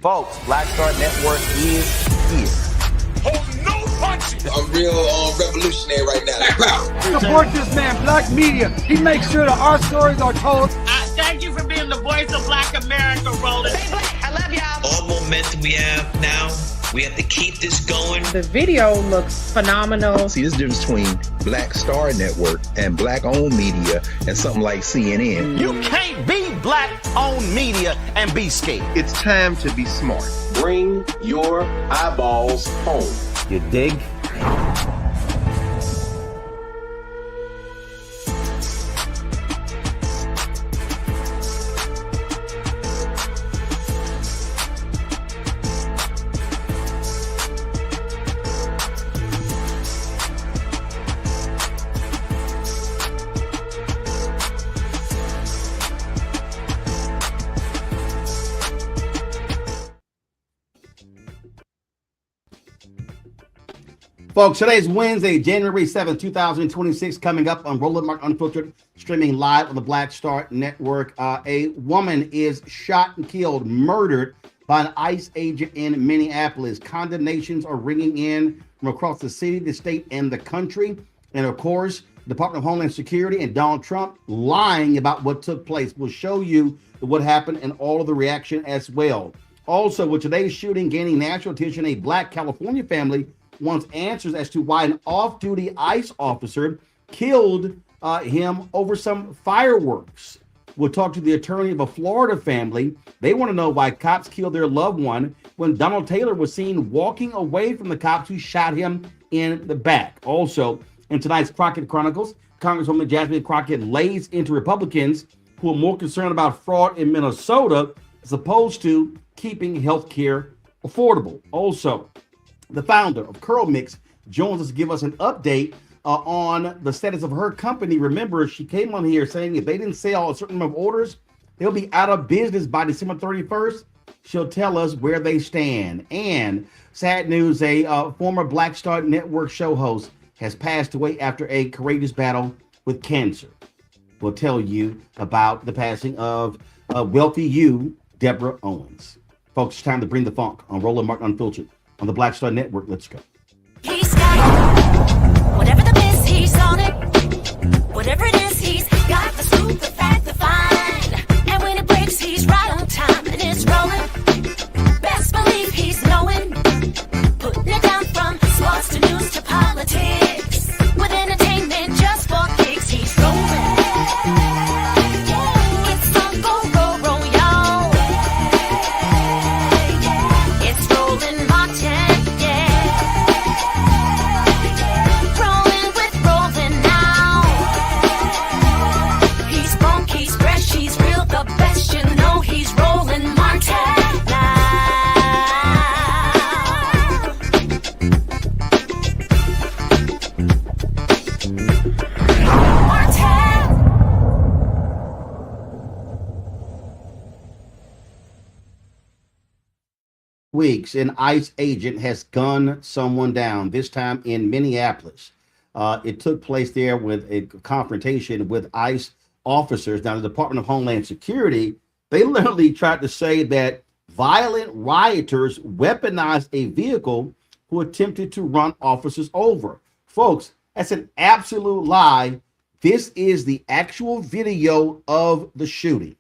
Folks, Black Star Network is here. Hold no punches. I'm real revolutionary right now. Support this man, Black Media. He makes sure that our stories are told. Thank you for being the voice of Black America, Roland. Stay black. I love y'all. All momentum we have now, we have to keep this going. The video looks phenomenal. See, there's a difference between Black Star Network and Black-owned media and something like CNN. You can't be Black-owned media and be scared. It's time to be smart. Bring your eyeballs home. You dig? Folks, today's Wednesday, January 7th, 2026, coming up on Roland Mark Unfiltered, streaming live on the Black Star Network. A woman is shot and killed, murdered by an ICE agent in Minneapolis. Condemnations are ringing in from across the city, the state, and the country. And of course, the Department of Homeland Security and Donald Trump lying about what took place. We'll show you what happened and all of the reaction as well. Also, with today's shooting gaining national attention, a Black California family wants answers as to why an off-duty ICE officer killed him over some fireworks. We'll talk to the attorney of a Florida family. They want to know why cops killed their loved one when Donald Taylor was seen walking away from the cops who shot him in the back. Also, in tonight's Crockett Chronicles, Congresswoman Jasmine Crockett lays into Republicans who are more concerned about fraud in Minnesota as opposed to keeping health care affordable. Also, the founder of CurlMix joins us to give us an update on the status of her company. Remember, she came on here saying if they didn't sell a certain number of orders, they'll be out of business by December 31st. She'll tell us where they stand. And sad news, a former Black Star Network show host has passed away after a courageous battle with cancer. We'll tell you about the passing of wealthy you, Deborah Owens. Folks, it's time to bring the funk on Roland Mark Unfiltered on the Black Star Network. Let's go. He's got whatever the miss, he's on it. Whatever it is, he's got the scoop, the fact, the find. And when it breaks, he's right on time and it's rolling. Best believe he's knowing. Putting it down from sports to news to politics. With entertainment just for kicks, he's rolling. It's gonna go, y'all. It's rolling Martin, yeah. Rolling with rolling now. He's funk, he's fresh, he's real, the best, you know he's rolling Martin now. Weeks, an ICE agent has gunned someone down, this time in Minneapolis. It took place there with a confrontation with ICE officers. Now, the Department of Homeland Security, they literally tried to say that violent rioters weaponized a vehicle who attempted to run officers over. Folks, that's an absolute lie. This is the actual video of the shooting.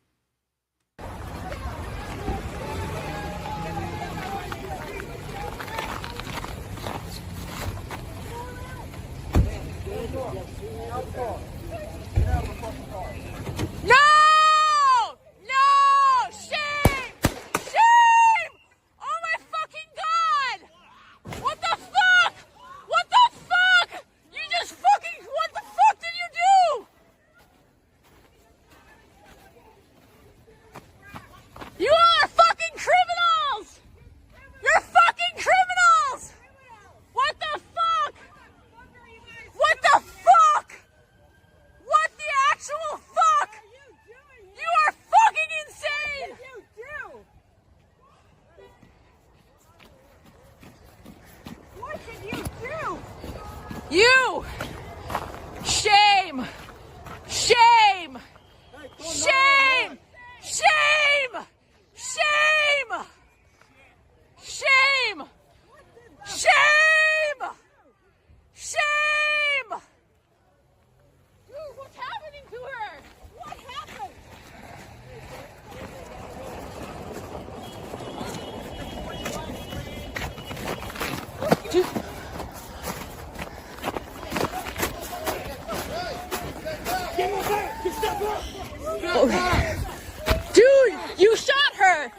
Dude, you shot her.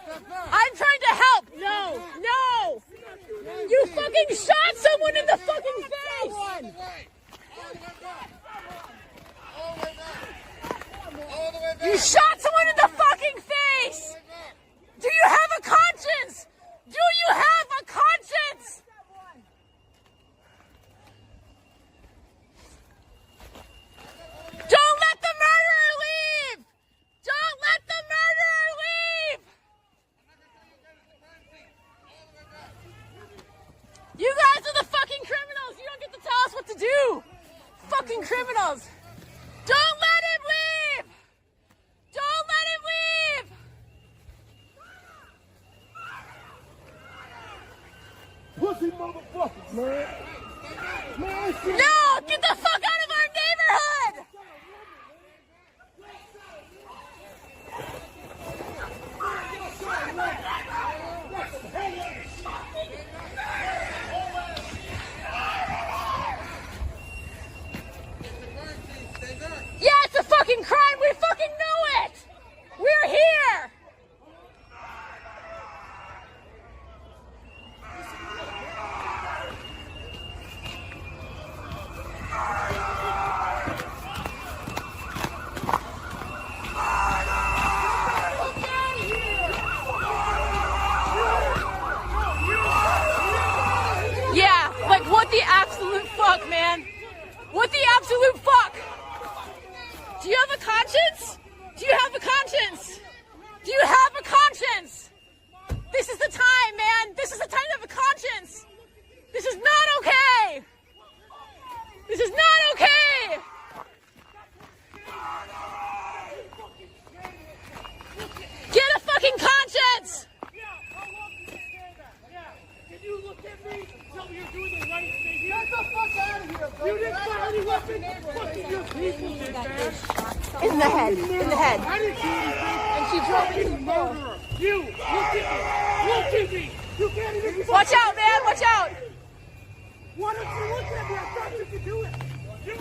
I'm trying to help. No, no. You fucking shot someone in the fucking face. You shot someone in the fucking face. Do you have a conscience? Do you have a conscience? Don't let the murderer leave! Don't let the murderer leave! You guys are the fucking criminals! You don't get to tell us what to do! Fucking criminals! Don't let him leave! Don't let him leave! Pussy motherfuckers, man. No! Get the fuck out of our neighborhood! Yeah, it's a fucking crime! We fucking know it! We're here! Yeah, like what the absolute fuck, man? What the absolute fuck? Do you have a conscience? Do you have a conscience? Do you have a conscience? This is the time, man. This is the time to have a conscience. This is not okay. This is not okay. Get a fucking conscience. Can you look at me and tell me you're doing the right thing? Get the fuck out of here, bro. You didn't fire any weapons. Fucking your people did, man. In the head. In the head. I didn't do anything. And she drove me to the floor. Murderer. You, look at me. Look at me. You can't even. Watch out, man. Watch out. Why don't you look at me? I thought you could do it. You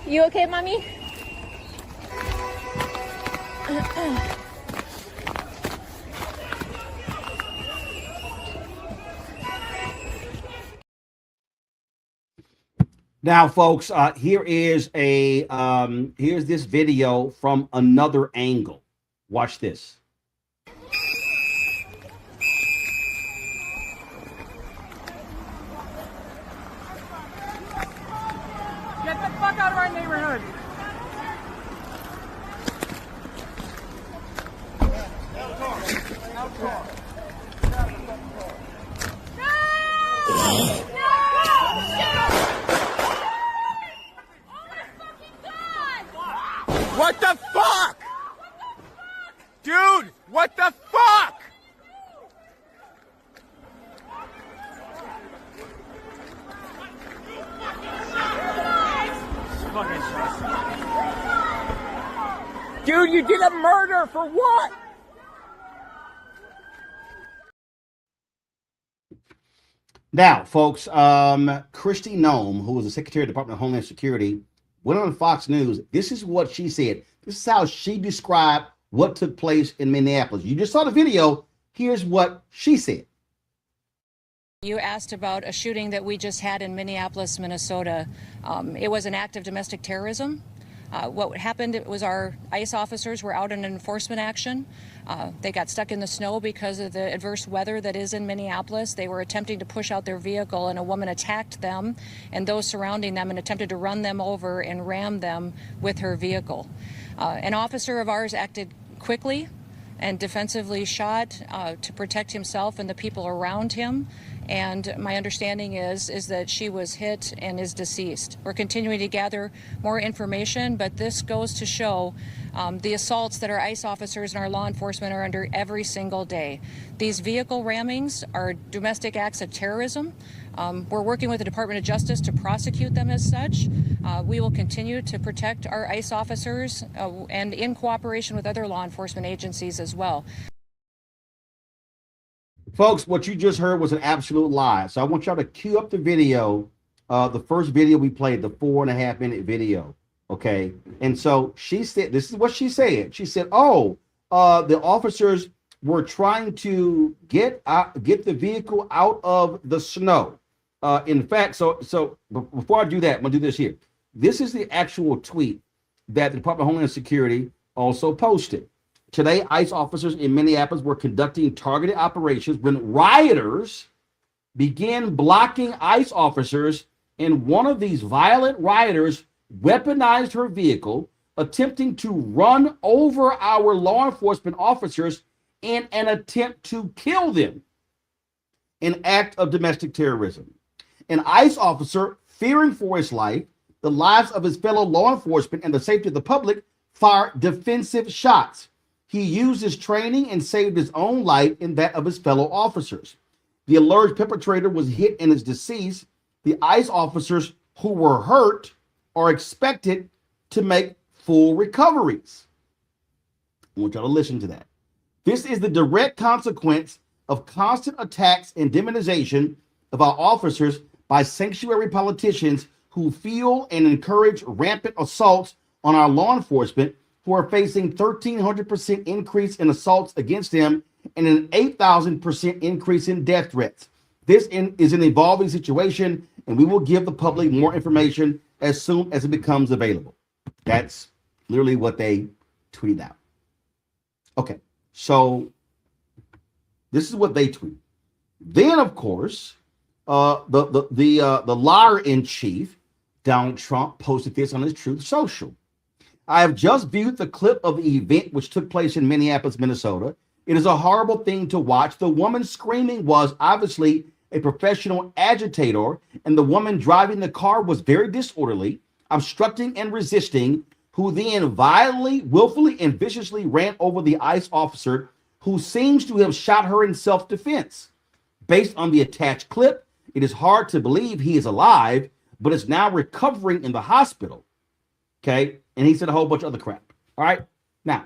You okay, mommy? Now, folks, here's this video from another angle. Watch this. get the fuck out of our neighborhood. What the fuck? Dude, what the fuck? Dude, you did a murder for what? Now, folks, Kristi Noem, who was the Secretary of the Department of Homeland Security, went on Fox News. This is what she said. This is how she described what took place in Minneapolis. You just saw the video. Here's what she said. You asked about a shooting that we just had in Minneapolis, Minnesota. It was an act of domestic terrorism. What happened was our ICE officers were out in an enforcement action. They got stuck in the snow because of the adverse weather that is in Minneapolis. They were attempting to push out their vehicle, and a woman attacked them and those surrounding them and attempted to run them over and ram them with her vehicle. An officer of ours acted quickly and defensively shot to protect himself and the people around him. And my understanding is that she was hit and is deceased. We're continuing to gather more information, but this goes to show the assaults that our ICE officers and our law enforcement are under every single day. These vehicle rammings are domestic acts of terrorism. We're working with the Department of Justice to prosecute them as such. We will continue to protect our ICE officers and in cooperation with other law enforcement agencies as well. Folks, what you just heard was an absolute lie. So I want y'all to cue up the video, the first video we played, the 4.5-minute video. Okay. And so she said, this is what she said. She said, oh, the officers were trying to get the vehicle out of the snow. In fact, so before I do that, I'm gonna do this here. This is the actual tweet that the Department of Homeland Security also posted. Today, ICE officers in Minneapolis were conducting targeted operations when rioters began blocking ICE officers, and one of these violent rioters weaponized her vehicle, attempting to run over our law enforcement officers in an attempt to kill them. An act of domestic terrorism. An ICE officer, fearing for his life, the lives of his fellow law enforcement, and the safety of the public, fired defensive shots. He used his training and saved his own life and that of his fellow officers. The alleged perpetrator was hit and is deceased. The ICE officers who were hurt are expected to make full recoveries. I want y'all to listen to that. This is the direct consequence of constant attacks and demonization of our officers by sanctuary politicians who fuel and encourage rampant assaults on our law enforcement, who are facing 1,300% increase in assaults against them and an 8,000% increase in death threats. This is an evolving situation, and we will give the public more information as soon as it becomes available. That's literally what they tweeted out. Okay, so this is what they tweet. Then, of course, the liar in chief, Donald Trump, posted this on his Truth Social. I have just viewed the clip of the event which took place in Minneapolis, Minnesota. It is a horrible thing to watch. The woman screaming was obviously a professional agitator, and the woman driving the car was very disorderly, obstructing and resisting, who then violently, willfully, and viciously ran over the ICE officer, who seems to have shot her in self-defense. Based on the attached clip, it is hard to believe he is alive, but is now recovering in the hospital. Okay, and he said a whole bunch of other crap. All right, now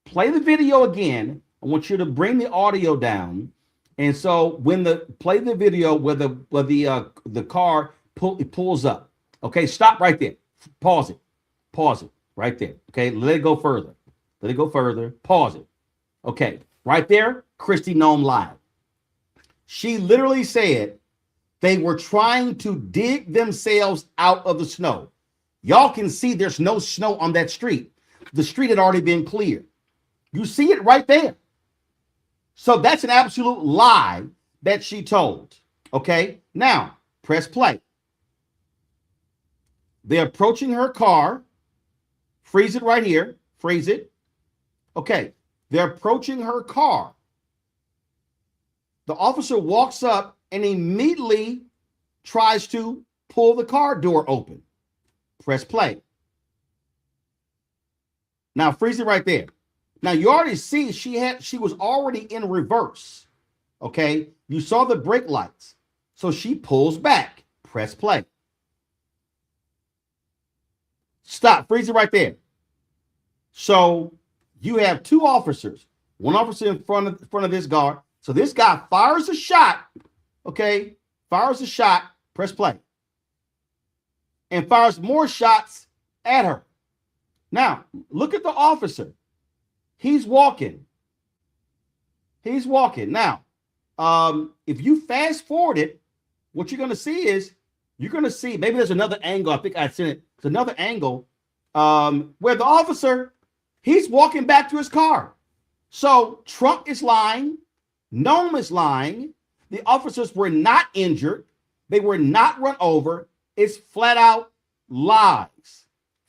play the video again. I want you to bring the audio down, and so when play the video where the car pulls up. Okay, stop right there. Pause it right there. Okay, let it go further. Pause it. Okay, right there, Kristi Noem live. She literally said they were trying to dig themselves out of the snow. Y'all can see there's no snow on that street. The street had already been cleared. You see it right there. So that's an absolute lie that she told. Okay, now press play. They're approaching her car. Freeze it right here. Freeze it. Okay, they're approaching her car. The officer walks up and immediately tries to pull the car door open. Press play. Now freeze it right there. Now you already see she was already in reverse. Okay, you saw the brake lights. So she pulls back. Press play. Stop. Freeze it right there. So you have two officers. One officer in front of this guard. So this guy fires a shot. Okay, fires a shot. Press play. And fires more shots at her. Now, look at the officer. He's walking. Now, if you fast forward it, what you're going to see is, maybe there's another angle. I think I sent it. It's another angle where the officer, he's walking back to his car. So Trump is lying. Noem is lying. The officers were not injured. They were not run over. It's flat out lies.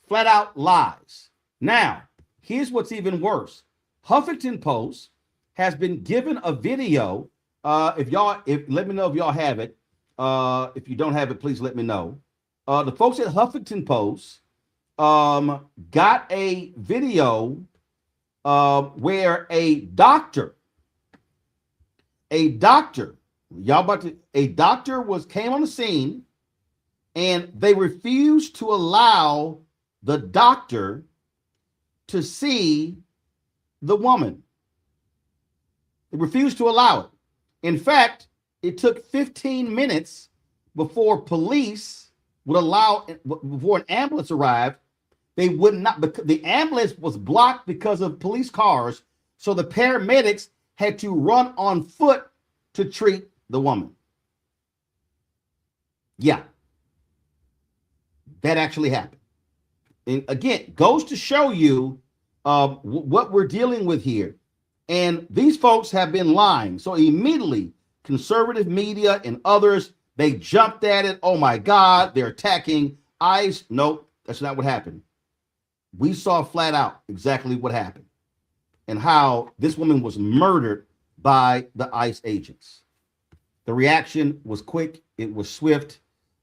Flat out lies. Now, here's what's even worse. Huffington Post has been given a video. Let me know if y'all have it. If you don't have it, please let me know. The folks at Huffington Post got a video where a doctor, A doctor came on the scene, and they refused to allow the doctor to see the woman. They refused to allow it. In fact, it took 15 minutes before police would allow, before an ambulance arrived. They would not, because the ambulance was blocked because of police cars. So the paramedics had to run on foot to treat the woman. Yeah. That actually happened. And again, goes to show you what we're dealing with here. And these folks have been lying. So immediately, conservative media and others, they jumped at it. Oh my God, they're attacking ICE. Nope, that's not what happened. We saw flat out exactly what happened and how this woman was murdered by the ICE agents. The reaction was quick. It was swift.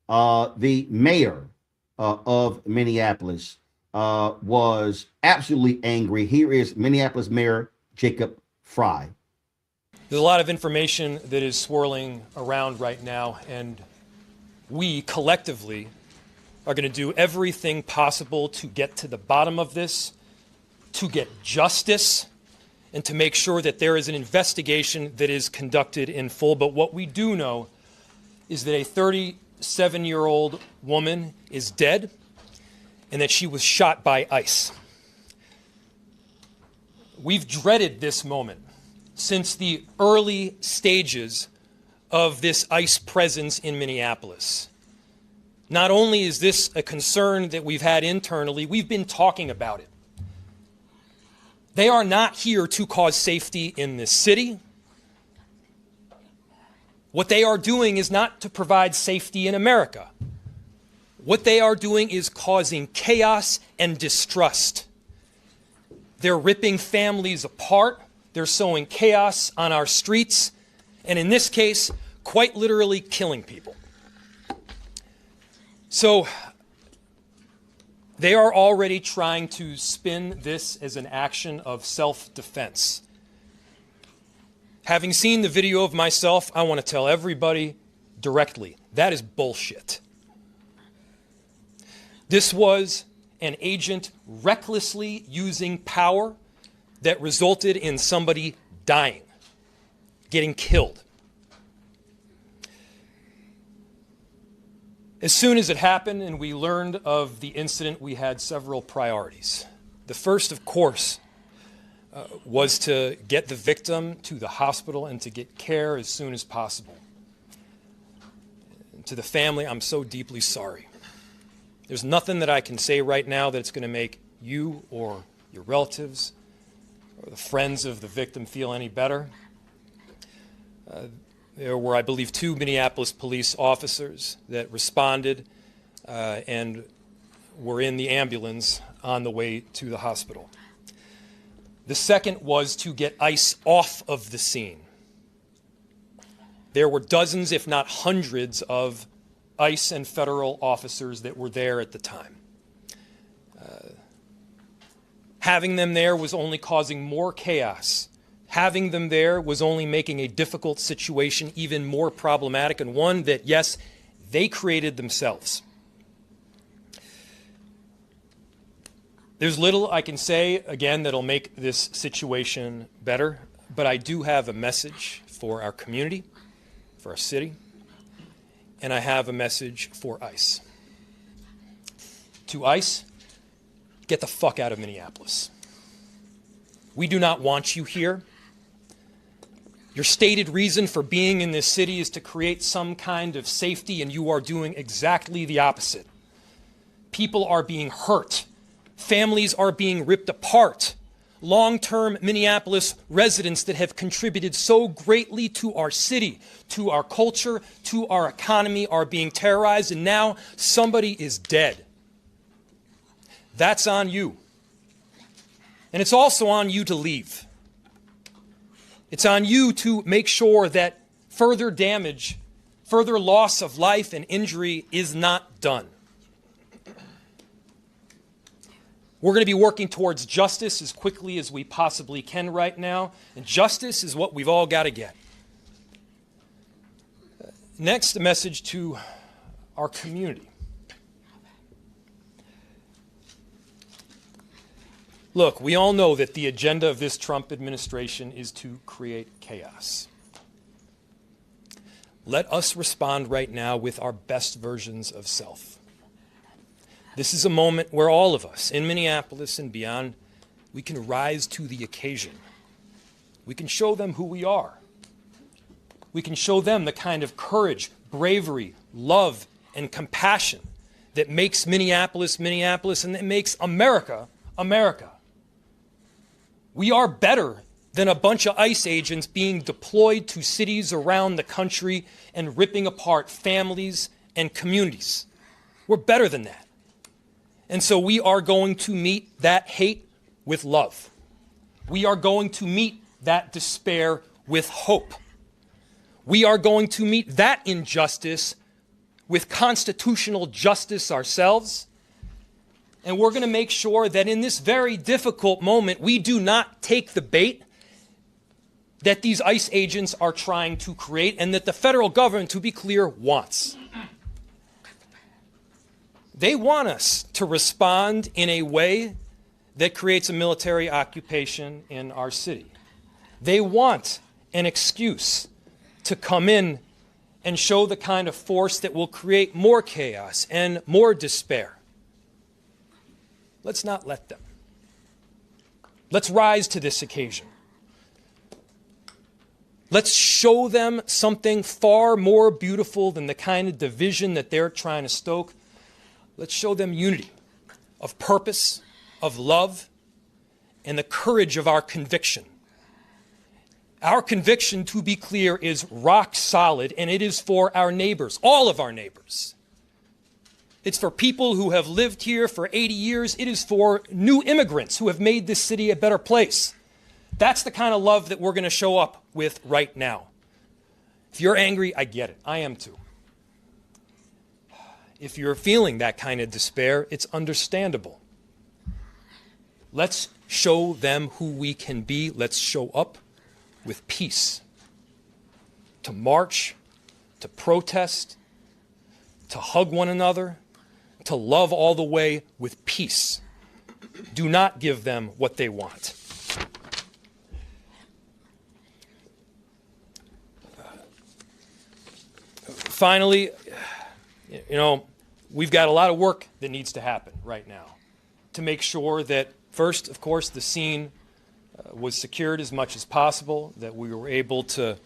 The mayor of Minneapolis was absolutely angry. Here is Minneapolis Mayor Jacob Frey. There's a lot of information that is swirling around right now, and we collectively are going to do everything possible to get to the bottom of this, to get justice, and to make sure that there is an investigation that is conducted in full. But what we do know is that a 37-year-old woman is dead and that she was shot by ICE. We've dreaded this moment since the early stages of this ICE presence in Minneapolis. Not only is this a concern that we've had internally, we've been talking about it. They are not here to cause safety in this city. What they are doing is not to provide safety in America. What they are doing is causing chaos and distrust. They're ripping families apart. They're sowing chaos on our streets. And in this case, quite literally killing people. So they are already trying to spin this as an action of self-defense. Having seen the video of myself, I want to tell everybody directly, that is bullshit. This was an agent recklessly using power that resulted in somebody dying, getting killed. As soon as it happened and we learned of the incident, we had several priorities. The first, of course, was to get the victim to the hospital and to get care as soon as possible. To the family, I'm so deeply sorry. There's nothing that I can say right now that's going to make you or your relatives or the friends of the victim feel any better. There were, I believe, 2 Minneapolis police officers that responded and were in the ambulance on the way to the hospital. The second was to get ICE off of the scene. There were dozens, if not hundreds, of ICE and federal officers that were there at the time. Having them there was only causing more chaos. Having them there was only making a difficult situation even more problematic, and one that, yes, they created themselves. There's little I can say, again, that'll make this situation better, but I do have a message for our community, for our city, and I have a message for ICE. To ICE, get the fuck out of Minneapolis. We do not want you here. Your stated reason for being in this city is to create some kind of safety, and you are doing exactly the opposite. People are being hurt. Families are being ripped apart. Long-term Minneapolis residents that have contributed so greatly to our city, to our culture, to our economy are being terrorized, and now somebody is dead. That's on you. And it's also on you to leave. It's on you to make sure that further damage, further loss of life and injury is not done. We're going to be working towards justice as quickly as we possibly can right now, and justice is what we've all got to get. Next, a message to our community. Look, we all know that the agenda of this Trump administration is to create chaos. Let us respond right now with our best versions of self. This is a moment where all of us in Minneapolis and beyond, we can rise to the occasion. We can show them who we are. We can show them the kind of courage, bravery, love, and compassion that makes Minneapolis, Minneapolis, and that makes America, America. We are better than a bunch of ICE agents being deployed to cities around the country and ripping apart families and communities. We're better than that. And so we are going to meet that hate with love. We are going to meet that despair with hope. We are going to meet that injustice with constitutional justice ourselves. And we're going to make sure that in this very difficult moment, we do not take the bait that these ICE agents are trying to create and that the federal government, to be clear, wants. They want us to respond in a way that creates a military occupation in our city. They want an excuse to come in and show the kind of force that will create more chaos and more despair. Let's not let them. Let's rise to this occasion. Let's show them something far more beautiful than the kind of division that they're trying to stoke. Let's show them unity of purpose, of love, and the courage of our conviction. Our conviction, to be clear, is rock solid, and it is for our neighbors, all of our neighbors. It's for people who have lived here for 80 years. It is for new immigrants who have made this city a better place. That's the kind of love that we're going to show up with right now. If you're angry, I get it. I am too. If you're feeling that kind of despair, it's understandable. Let's show them who we can be. Let's show up with peace. To march, to protest, to hug one another, to love all the way with peace. Do not give them what they want. Finally, we've got a lot of work that needs to happen right now to make sure that, first, of course, the scene was secured as much as possible, that we were able to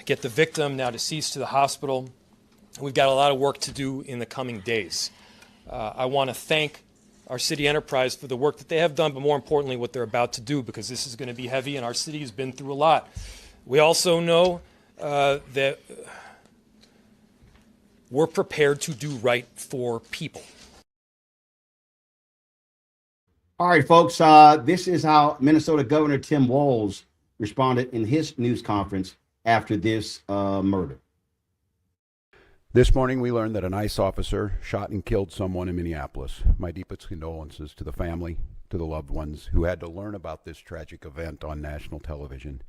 get the victim, now deceased, to the hospital. We've got a lot of work to do in the coming days. I want to thank our city enterprise for the work that they have done, but more importantly, what they're about to do, because this is going to be heavy and our city has been through a lot. We also know that we're prepared to do right for people. All right, folks, this is how Minnesota Governor Tim Walz responded in his news conference after this murder. This morning, we learned that an ICE officer shot and killed someone in Minneapolis. My deepest condolences to the family, to the loved ones who had to learn about this tragic event on national television.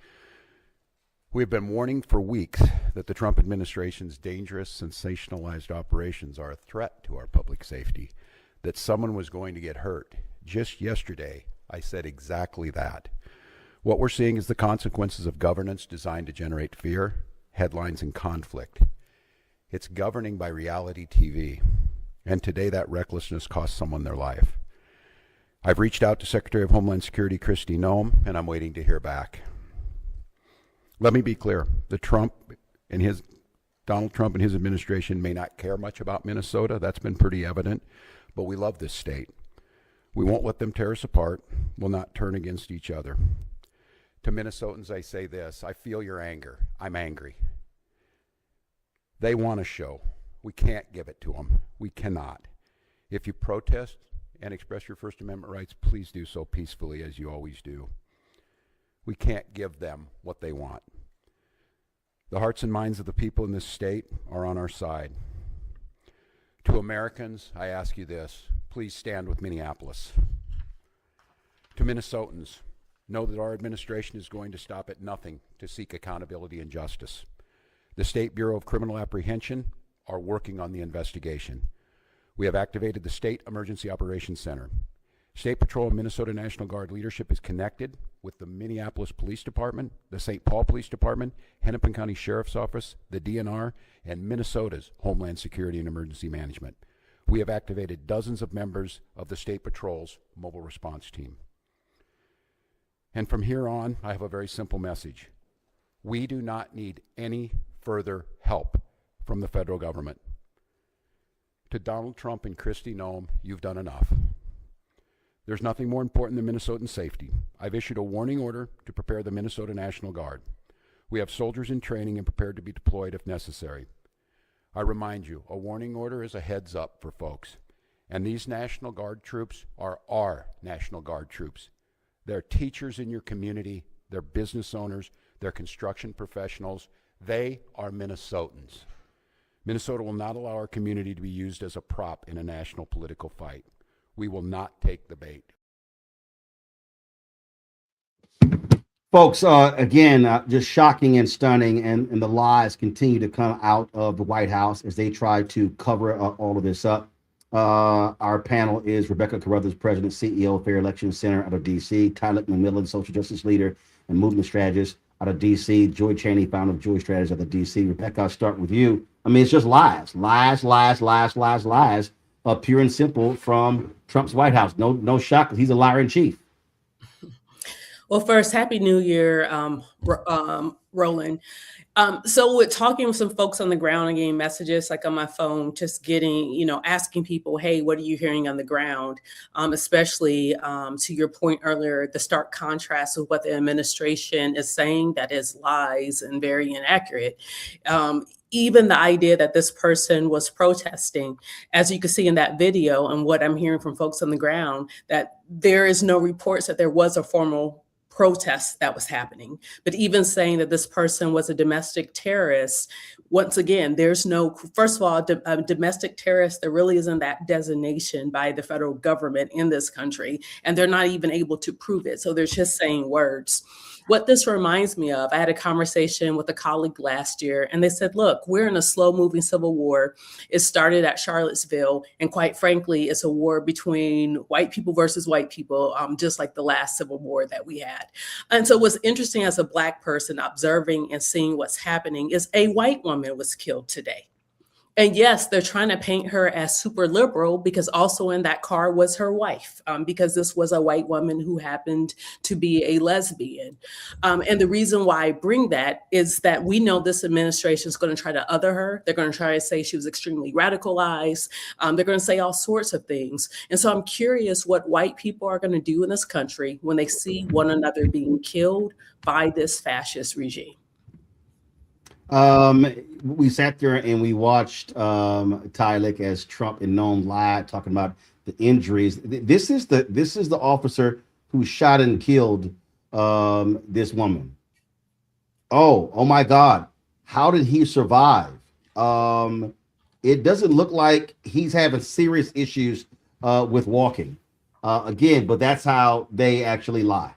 We have been warning for weeks that the Trump administration's dangerous, sensationalized operations are a threat to our public safety, that someone was going to get hurt. Just yesterday, I said exactly that. What we're seeing is the consequences of governance designed to generate fear, headlines, and conflict. It's governing by reality TV, and today that recklessness cost someone their life. I've reached out to Secretary of Homeland Security Kristi Noem, and I'm waiting to hear back. Let me be clear, Donald Trump and his administration may not care much about Minnesota. That's been pretty evident, but we love this state. We won't let them tear us apart. We'll not turn against each other. To Minnesotans, I say this: I feel your anger. I'm angry. They want a show. We can't give it to them. We cannot. If you protest and express your First Amendment rights, please do so peacefully, as you always do. We can't give them what they want. The hearts and minds of the people in this state are on our side. To Americans, I ask you this: please stand with Minneapolis. To Minnesotans, know that our administration is going to stop at nothing to seek accountability and justice. The State Bureau of Criminal Apprehension are working on the investigation. We have activated the State Emergency Operations Center. State Patrol and Minnesota National Guard leadership is connected with the Minneapolis Police Department, the St. Paul Police Department, Hennepin County Sheriff's Office, the DNR, and Minnesota's Homeland Security and Emergency Management. We have activated dozens of members of the State Patrol's mobile response team. And from here on, I have a very simple message. We do not need any further help from the federal government. To Donald Trump and Kristi Noem, you've done enough. There's nothing more important than Minnesotan safety. I've issued a warning order to prepare the Minnesota National Guard. We have soldiers in training and prepared to be deployed if necessary. I remind you, a warning order is a heads up for folks. And these National Guard troops are our National Guard troops. They're teachers in your community, they're business owners, they're construction professionals. They are Minnesotans. Minnesota will not allow our community to be used as a prop in a national political fight. We will not take the bait. Folks, again, just shocking and stunning, and the lies continue to come out of the White House as they try to cover all of this up. Our panel is Rebecca Carruthers, President, CEO of Fair Election Center out of D.C., Tyler McMillan, Social Justice Leader and Movement Strategist out of D.C., Joy Chaney, founder of Joy Strategies out of D.C. Rebecca, I'll start with you. I mean, it's just lies, pure and simple from Trump's White House. No shock, because he's a liar in chief. Well, first, Happy New Year, Roland. So with talking with some folks on the ground and getting messages like on my phone, just getting, asking people, hey, what are you hearing on the ground? Especially to your point earlier, the stark contrast with what the administration is saying that is lies and very inaccurate. Even the idea that this person was protesting, as you can see in that video and what I'm hearing from folks on the ground, that there is no reports that there was a formal protest that was happening. But even saying that this person was a domestic terrorist, once again, there's no, first of all, a domestic terrorist, there really isn't that designation by the federal government in this country, and they're not even able to prove it. So they're just saying words. What this reminds me of, I had a conversation with a colleague last year, and they said, look, we're in a slow-moving civil war. It started at Charlottesville, and quite frankly, it's a war between white people versus white people, just like the last civil war that we had. And so what's interesting as a Black person observing and seeing what's happening is a white woman was killed today. And yes, they're trying to paint her as super liberal because also in that car was her wife, because this was a white woman who happened to be a lesbian. And the reason why I bring that is that we know this administration is going to try to other her. They're going to try to say she was extremely radicalized. They're going to say all sorts of things. And so I'm curious what white people are going to do in this country when they see one another being killed by this fascist regime. We sat there and we watched Tyler as Trump and Noem lied, talking about the injuries. This is the officer who shot and killed this woman. Oh my God, how did he survive? It doesn't look like he's having serious issues with walking. Again, but that's how they actually lie.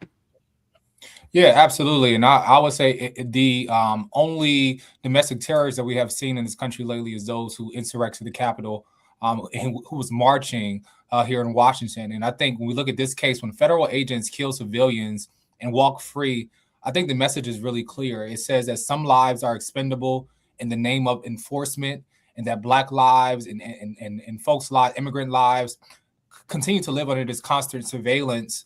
Yeah, absolutely. And I would say the only domestic terrorists that we have seen in this country lately is those who insurrected the Capitol and who was marching here in Washington. And I think when we look at this case, when federal agents kill civilians and walk free, I think the message is really clear. It says that some lives are expendable in the name of enforcement, and that Black lives and folks' lives, immigrant lives, continue to live under this constant surveillance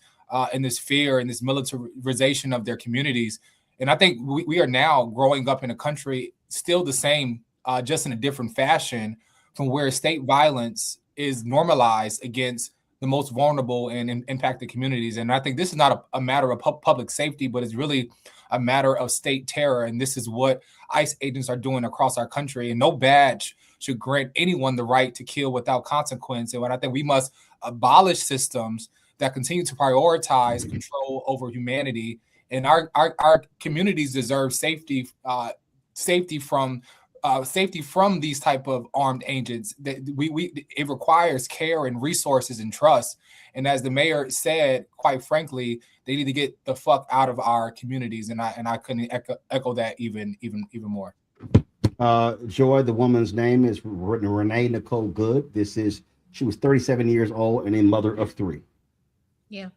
and this fear and this militarization of their communities. And I think we are now growing up in a country still the same, just in a different fashion, from where state violence is normalized against the most vulnerable and impacted communities. And I think this is not a matter of public safety, but it's really a matter of state terror. And this is what ICE agents are doing across our country. And no badge should grant anyone the right to kill without consequence. And I think we must abolish systems that continue to prioritize control over humanity. And our communities deserve safety from these type of armed agents. It requires care and resources and trust. And as the mayor said, quite frankly, they need to get the fuck out of our communities. And I couldn't echo that even more. Joy, the woman's name is Renee Nicole Good. She was 37 years old and a mother of 3. Yeah.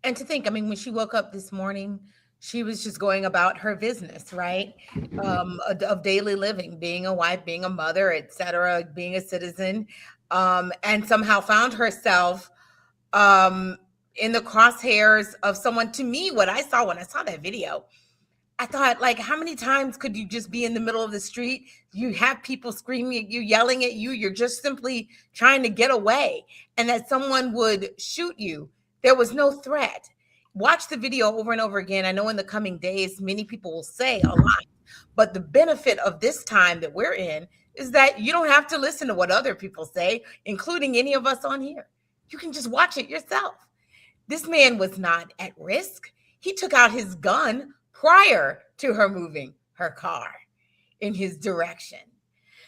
And to think, I mean, when she woke up this morning, she was just going about her business, right? Of daily living, being a wife, being a mother, etc., being a citizen, and somehow found herself in the crosshairs of someone. To me, what I saw when I saw that video, I thought, like, how many times could you just be in the middle of the street? You have people screaming at you, yelling at you. You're just simply trying to get away, and that someone would shoot you. There was no threat. Watch the video over and over again. I know in the coming days, many people will say a lot, but the benefit of this time that we're in is that you don't have to listen to what other people say, including any of us on here. You can just watch it yourself. This man was not at risk. He took out his gun prior to her moving her car in his direction.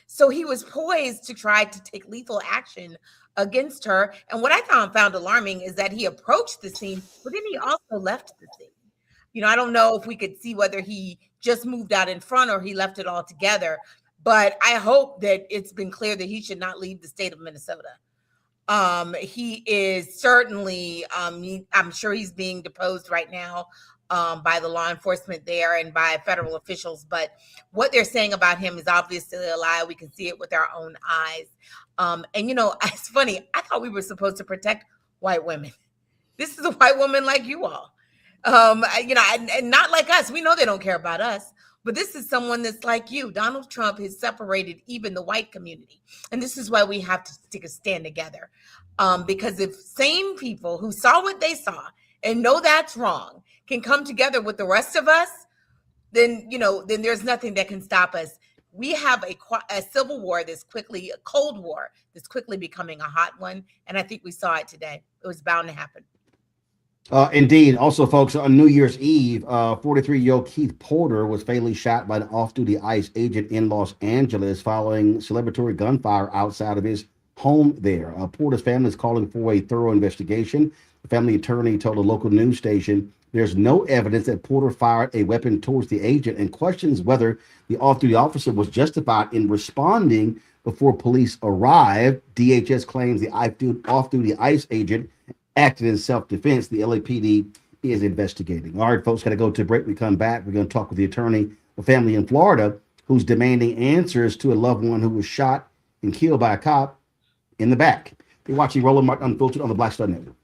So he was poised to try to take lethal action against her. And what I found alarming is that he approached the scene, but then he also left the scene. You know, I don't know if we could see whether he just moved out in front or he left it all together, but I hope that it's been clear that he should not leave the state of Minnesota. He is certainly, I'm sure he's being deposed right now by the law enforcement there and by federal officials. But what they're saying about him is obviously a lie. We can see it with our own eyes. And, you know, it's funny. I thought we were supposed to protect white women. This is a white woman like you all, you know, and not like us. We know they don't care about us. But this is someone that's like you. Donald Trump has separated even the white community. And this is why we have to take a stand together. Because if sane people who saw what they saw and know that's wrong can come together with the rest of us, then, you know, then there's nothing that can stop us. We have a civil war that's quickly, a cold war that's quickly becoming a hot one. And I think we saw it today. It was bound to happen. Indeed. Also, folks, on New Year's Eve, 43-year-old Keith Porter was fatally shot by an off-duty ICE agent in Los Angeles following celebratory gunfire outside of his home there. Porter's family is calling for a thorough investigation. The family attorney told a local news station there's no evidence that Porter fired a weapon towards the agent and questions whether the off-duty officer was justified in responding before police arrived. DHS claims the off-duty ICE agent acted in self-defense. The LAPD is investigating. All right, folks, got to go to a break. We come back. We're going to talk with the attorney, a family in Florida who's demanding answers to a loved one who was shot and killed by a cop in the back. You're watching Roland Martin Unfiltered on the Black Star Network.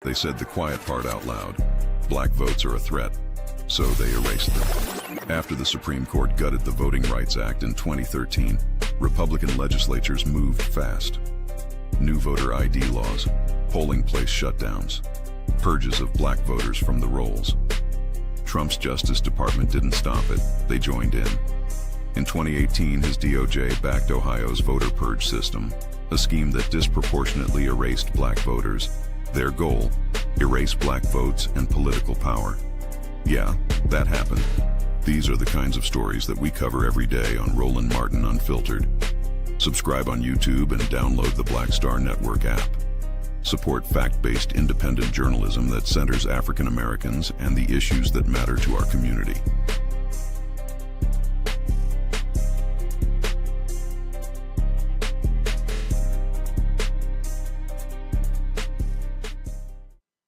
They said the quiet part out loud. Black votes are a threat, so they erased them. After the Supreme Court gutted the Voting Rights Act in 2013, Republican legislatures moved fast. New voter ID laws, polling place shutdowns, purges of black voters from the rolls. Trump's Justice Department didn't stop it, they joined in. In 2018, his DOJ backed Ohio's voter purge system, a scheme that disproportionately erased black voters. Their goal, erase black votes and political power. Yeah, that happened. These are the kinds of stories that we cover every day on Roland Martin Unfiltered. Subscribe on YouTube and download the Black Star Network app. Support fact-based independent journalism that centers African Americans and the issues that matter to our community.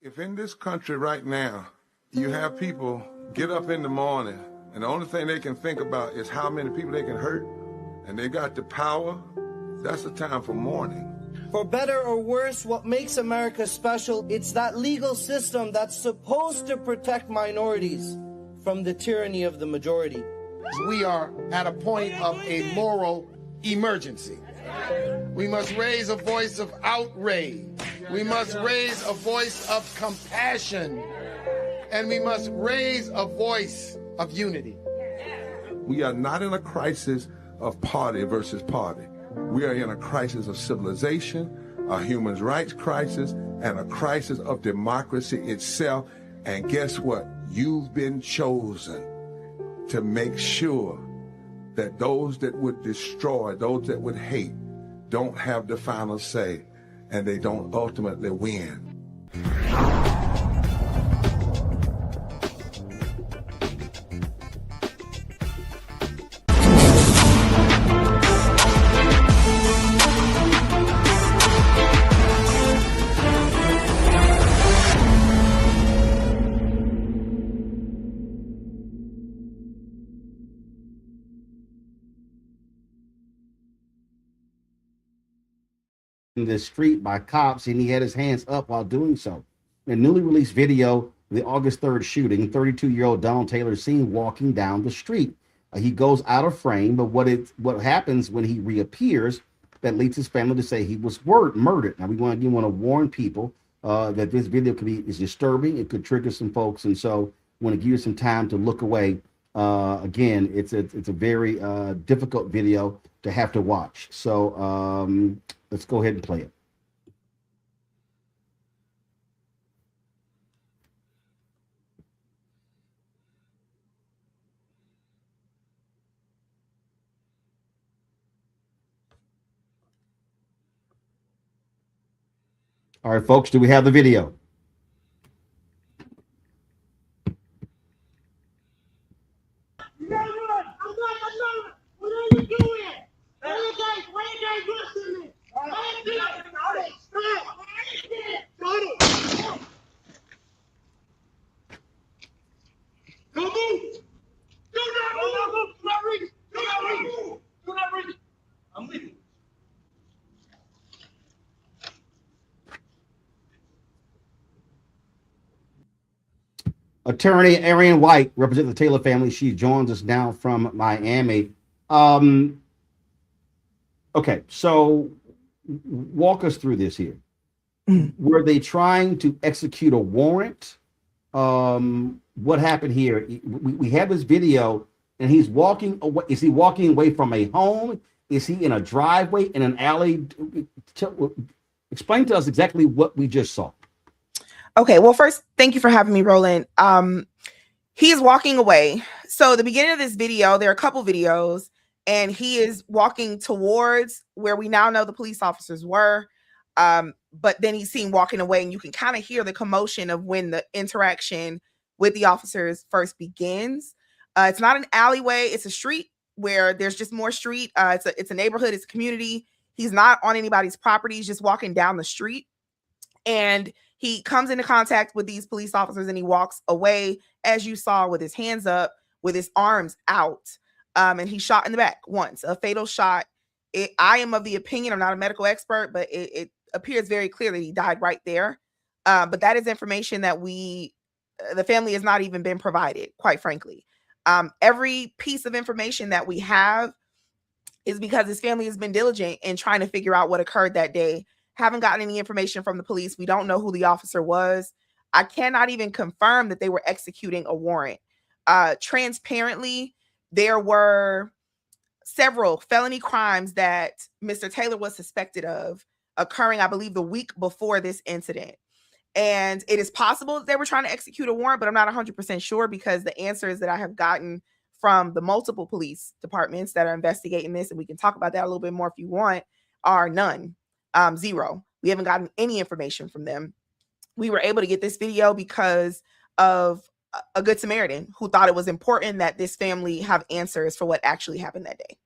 If in this country right now, you have people get up in the morning and the only thing they can think about is how many people they can hurt, and they got the power, that's the time for mourning. For better or worse, what makes America special, it's that legal system that's supposed to protect minorities from the tyranny of the majority. We are at a point of a moral emergency. We must raise a voice of outrage. We must raise a voice of compassion. And we must raise a voice of unity. We are not in a crisis of party versus party. We are in a crisis of civilization, a human rights crisis, and a crisis of democracy itself. And guess what? You've been chosen to make sure that those that would destroy, those that would hate, don't have the final say, and they don't ultimately win. In the street by cops, and he had his hands up while doing so. In a newly released video of the August 3rd shooting, 32-year-old Donald Taylor is seen walking down the street. He goes out of frame, but what happens when he reappears that leads his family to say he was murdered. Now we want to warn people that this video is disturbing. It could trigger some folks, and so we want to give you some time to look away. Again, it's a very difficult video to have to watch. So let's go ahead and play it. All right, folks, do we have the video? What are you doing? Why are you guys listening? Don't move! Do not move! Do not reach! Do not reach! Do not reach! I'm leaving. Attorney Arian White represents the Taylor family. She joins us now from Miami. Okay, so walk us through this here. Were they trying to execute a warrant? What happened here? We have this video, and he's walking away. Is he walking away from a home? Is he in a driveway, in an alley? Explain to us exactly what we just saw. Okay, well, first, thank you for having me, Roland. He is walking away. So the beginning of this video, there are a couple videos, and he is walking towards where we now know the police officers were. But then he's seen walking away, and you can kind of hear the commotion of when the interaction with the officers first begins. It's not an alleyway. It's a street where there's just more street. It's a neighborhood. It's a community. He's not on anybody's property. He's just walking down the street. And he comes into contact with these police officers, and he walks away, as you saw, with his hands up, with his arms out. And he's shot in the back once, a fatal shot. I am of the opinion, I'm not a medical expert, but it appears very clear that he died right there. But that is information that the family has not even been provided, quite frankly. Every piece of information that we have is because his family has been diligent in trying to figure out what occurred that day. Haven't gotten any information from the police. We don't know who the officer was. I cannot even confirm that they were executing a warrant. Transparently, there were several felony crimes that Mr. Taylor was suspected of occurring, I believe, the week before this incident. And it is possible that they were trying to execute a warrant, but I'm not 100% sure, because the answers that I have gotten from the multiple police departments that are investigating this, and we can talk about that a little bit more if you want, are none. Zero. We haven't gotten any information from them. We were able to get this video because of a Good Samaritan who thought it was important that this family have answers for what actually happened that day.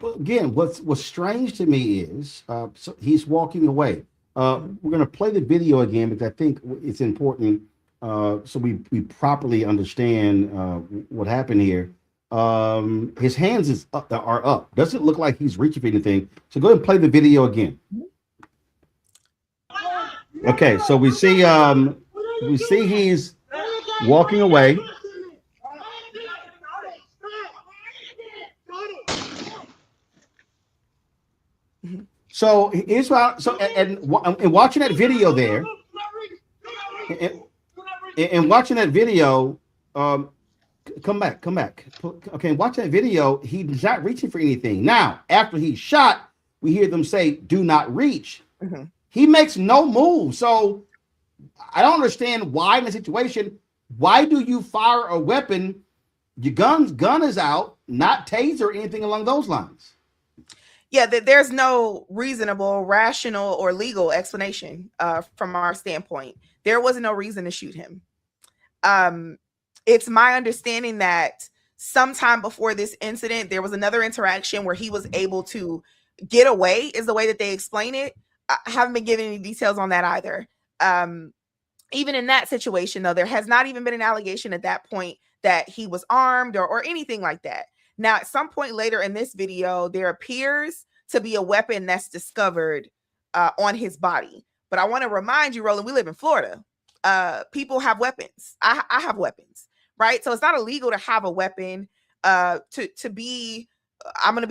Again, what's strange to me is so he's walking away. We're going to play the video again because I think it's important so we properly understand what happened here. His hands are up. Doesn't look like he's reaching for anything. So go ahead and play the video again. Okay, so we see he's walking away. So here's what. So and watching that video there, and watching that video, come back. Okay, watch that video. He's not reaching for anything. Now, after he's shot, we hear them say, "Do not reach." He makes no move. So I don't understand why in the situation Why do you fire a weapon? Your gun is out, not taser or anything along those lines. Yeah, there's no reasonable, rational, or legal explanation from our standpoint. There was no reason to shoot him. It's my understanding that sometime before this incident, there was another interaction where he was able to get away, is the way that they explain it. I haven't been given any details on that either. Even in that situation, though, there has not even been an allegation at that point that he was armed or anything like that. Now, at some point later in this video, there appears to be a weapon that's discovered on his body. But I want to remind you, Roland, we live in Florida. People have weapons. I have weapons, right? So it's not illegal to have a weapon. I'm going to be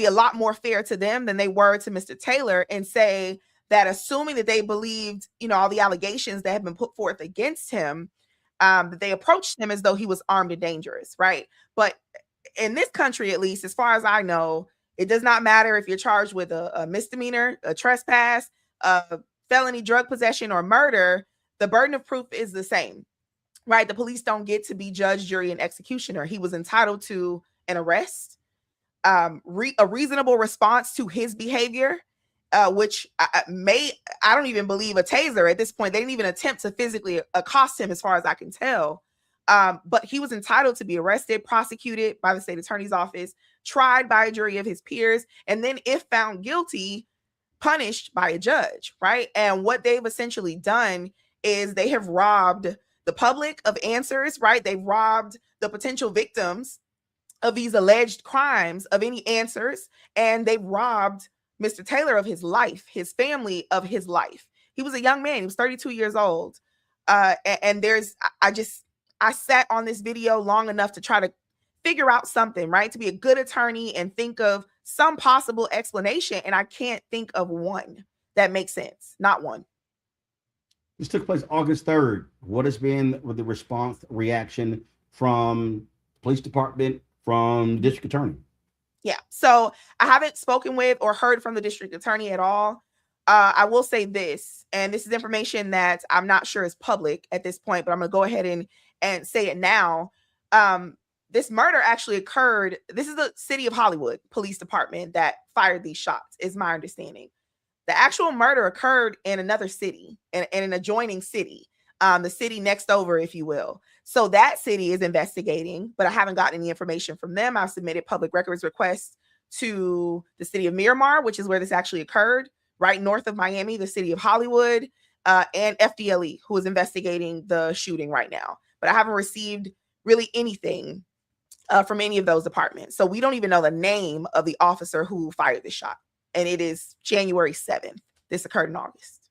a lot more fair to them than they were to Mr. Taylor and say that assuming that they believed, all the allegations that have been put forth against him, that they approached him as though he was armed and dangerous, right? But in this country, at least, as far as I know, it does not matter if you're charged with a misdemeanor, a trespass, a felony drug possession, or murder. The burden of proof is the same, right? The police don't get to be judge, jury, and executioner. He was entitled to an arrest, a reasonable response to his behavior, which I don't even believe a taser at this point. They didn't even attempt to physically accost him, as far as I can tell. But he was entitled to be arrested, prosecuted by the state attorney's office, tried by a jury of his peers, and then, if found guilty, punished by a judge, right? And what they've essentially done is they have robbed the public of answers, right? They've robbed the potential victims of these alleged crimes of any answers, and they've robbed Mr. Taylor of his life, his family of his life. He was a young man. He was 32 years old. And I sat on this video long enough to try to figure out something, right? To be a good attorney and think of some possible explanation. And I can't think of one that makes sense. Not one. This took place August 3rd. What has been the response, reaction from police department, from the district attorney? Yeah. So I haven't spoken with or heard from the district attorney at all. I will say this, and this is information that I'm not sure is public at this point, but I'm going to go ahead and say it now. This murder actually occurred. This is the City of Hollywood Police Department that fired these shots, is my understanding. The actual murder occurred in another city, in an adjoining city, the city next over, if you will. So that city is investigating, but I haven't gotten any information from them. I've submitted public records requests to the city of Miramar, which is where this actually occurred, right north of Miami, the city of Hollywood, and FDLE, who is investigating the shooting right now. But I haven't received really anything from any of those departments. So we don't even know the name of the officer who fired the shot. And it is January 7th. This occurred in August.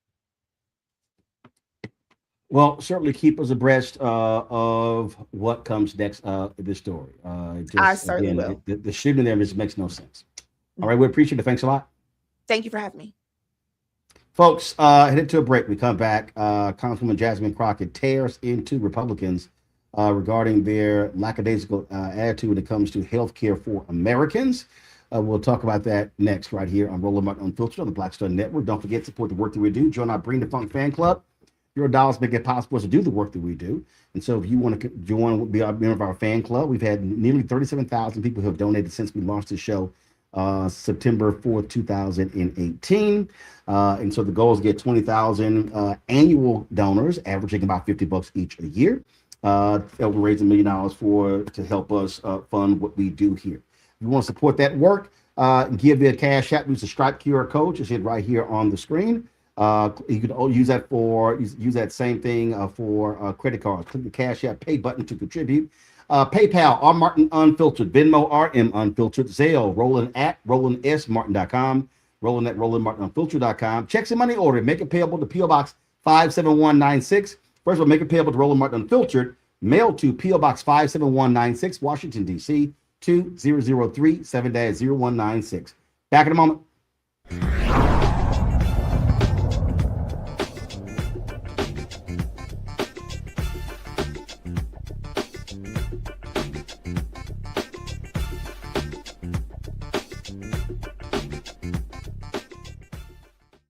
Well, certainly keep us abreast of what comes next in this story. I certainly will. The shooting there just makes no sense. All right, we appreciate it. Thanks a lot. Thank you for having me. Folks, headed to a break. We come back. Congresswoman Jasmine Crockett tears into Republicans regarding their lackadaisical attitude when it comes to health care for Americans. We'll talk about that next right here on Roland Martin Unfiltered on the Black Star Network. Don't forget to support the work that we do. Join our Bring the Funk fan club. Your dollars make it possible to do the work that we do. And so if you want to join, be a member of our fan club, we've had nearly 37,000 people who have donated since we launched the show September 4th, 2018. And so the goal is to get 20,000 annual donors, averaging about $50 each a year. We're raising $1 million to help us fund what we do here. If you want to support that work, give me a cash app, use the Stripe QR code, just hit right here on the screen. You can use that use that same thing for credit cards. Click the Cash App Pay button to contribute. PayPal, R Martin Unfiltered, Venmo, RM Unfiltered, Zelle, Roland at RolandSMartin.com, Roland at RolandMartinUnfiltered.com. Checks and money order, make it payable to P.O. Box 57196. First of all, make it payable to Roland Martin Unfiltered, mail to P.O. Box 57196, Washington, D.C. 2003 7-0196. Back in a moment.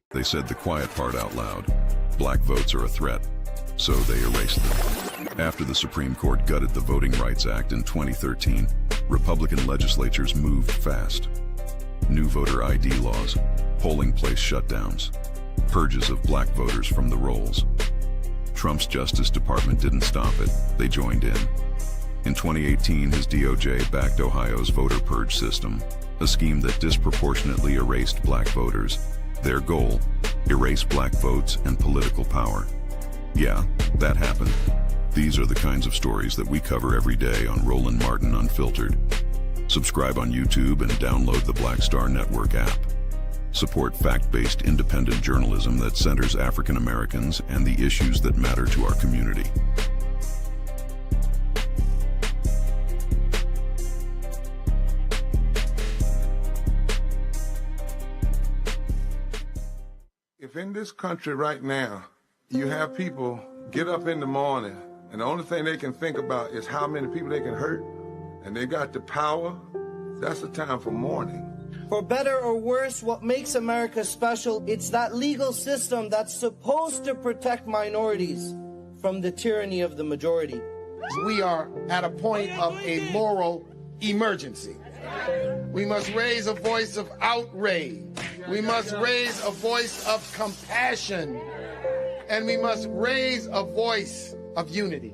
They said the quiet part out loud. Black votes are a threat. so they erased them. After the Supreme Court gutted the Voting Rights Act in 2013, Republican legislatures moved fast. New voter ID laws, polling place shutdowns, purges of black voters from the rolls. Trump's Justice Department didn't stop it, they joined in. In 2018, his DOJ backed Ohio's voter purge system, a scheme that disproportionately erased black voters. Their goal, erase black votes and political power. Yeah, that happened. These are the kinds of stories that we cover every day on Roland Martin Unfiltered. Subscribe on YouTube and download the Black Star Network app. Support fact-based independent journalism that centers African Americans and the issues that matter to our community. If in this country right now, you have people get up in the morning and the only thing they can think about is how many people they can hurt, and they got the power, that's the time for mourning. For better or worse, what makes America special, it's that legal system that's supposed to protect minorities from the tyranny of the majority. We are at a point of a moral emergency. We must raise a voice of outrage. We must raise a voice of compassion. And we must raise a voice of unity.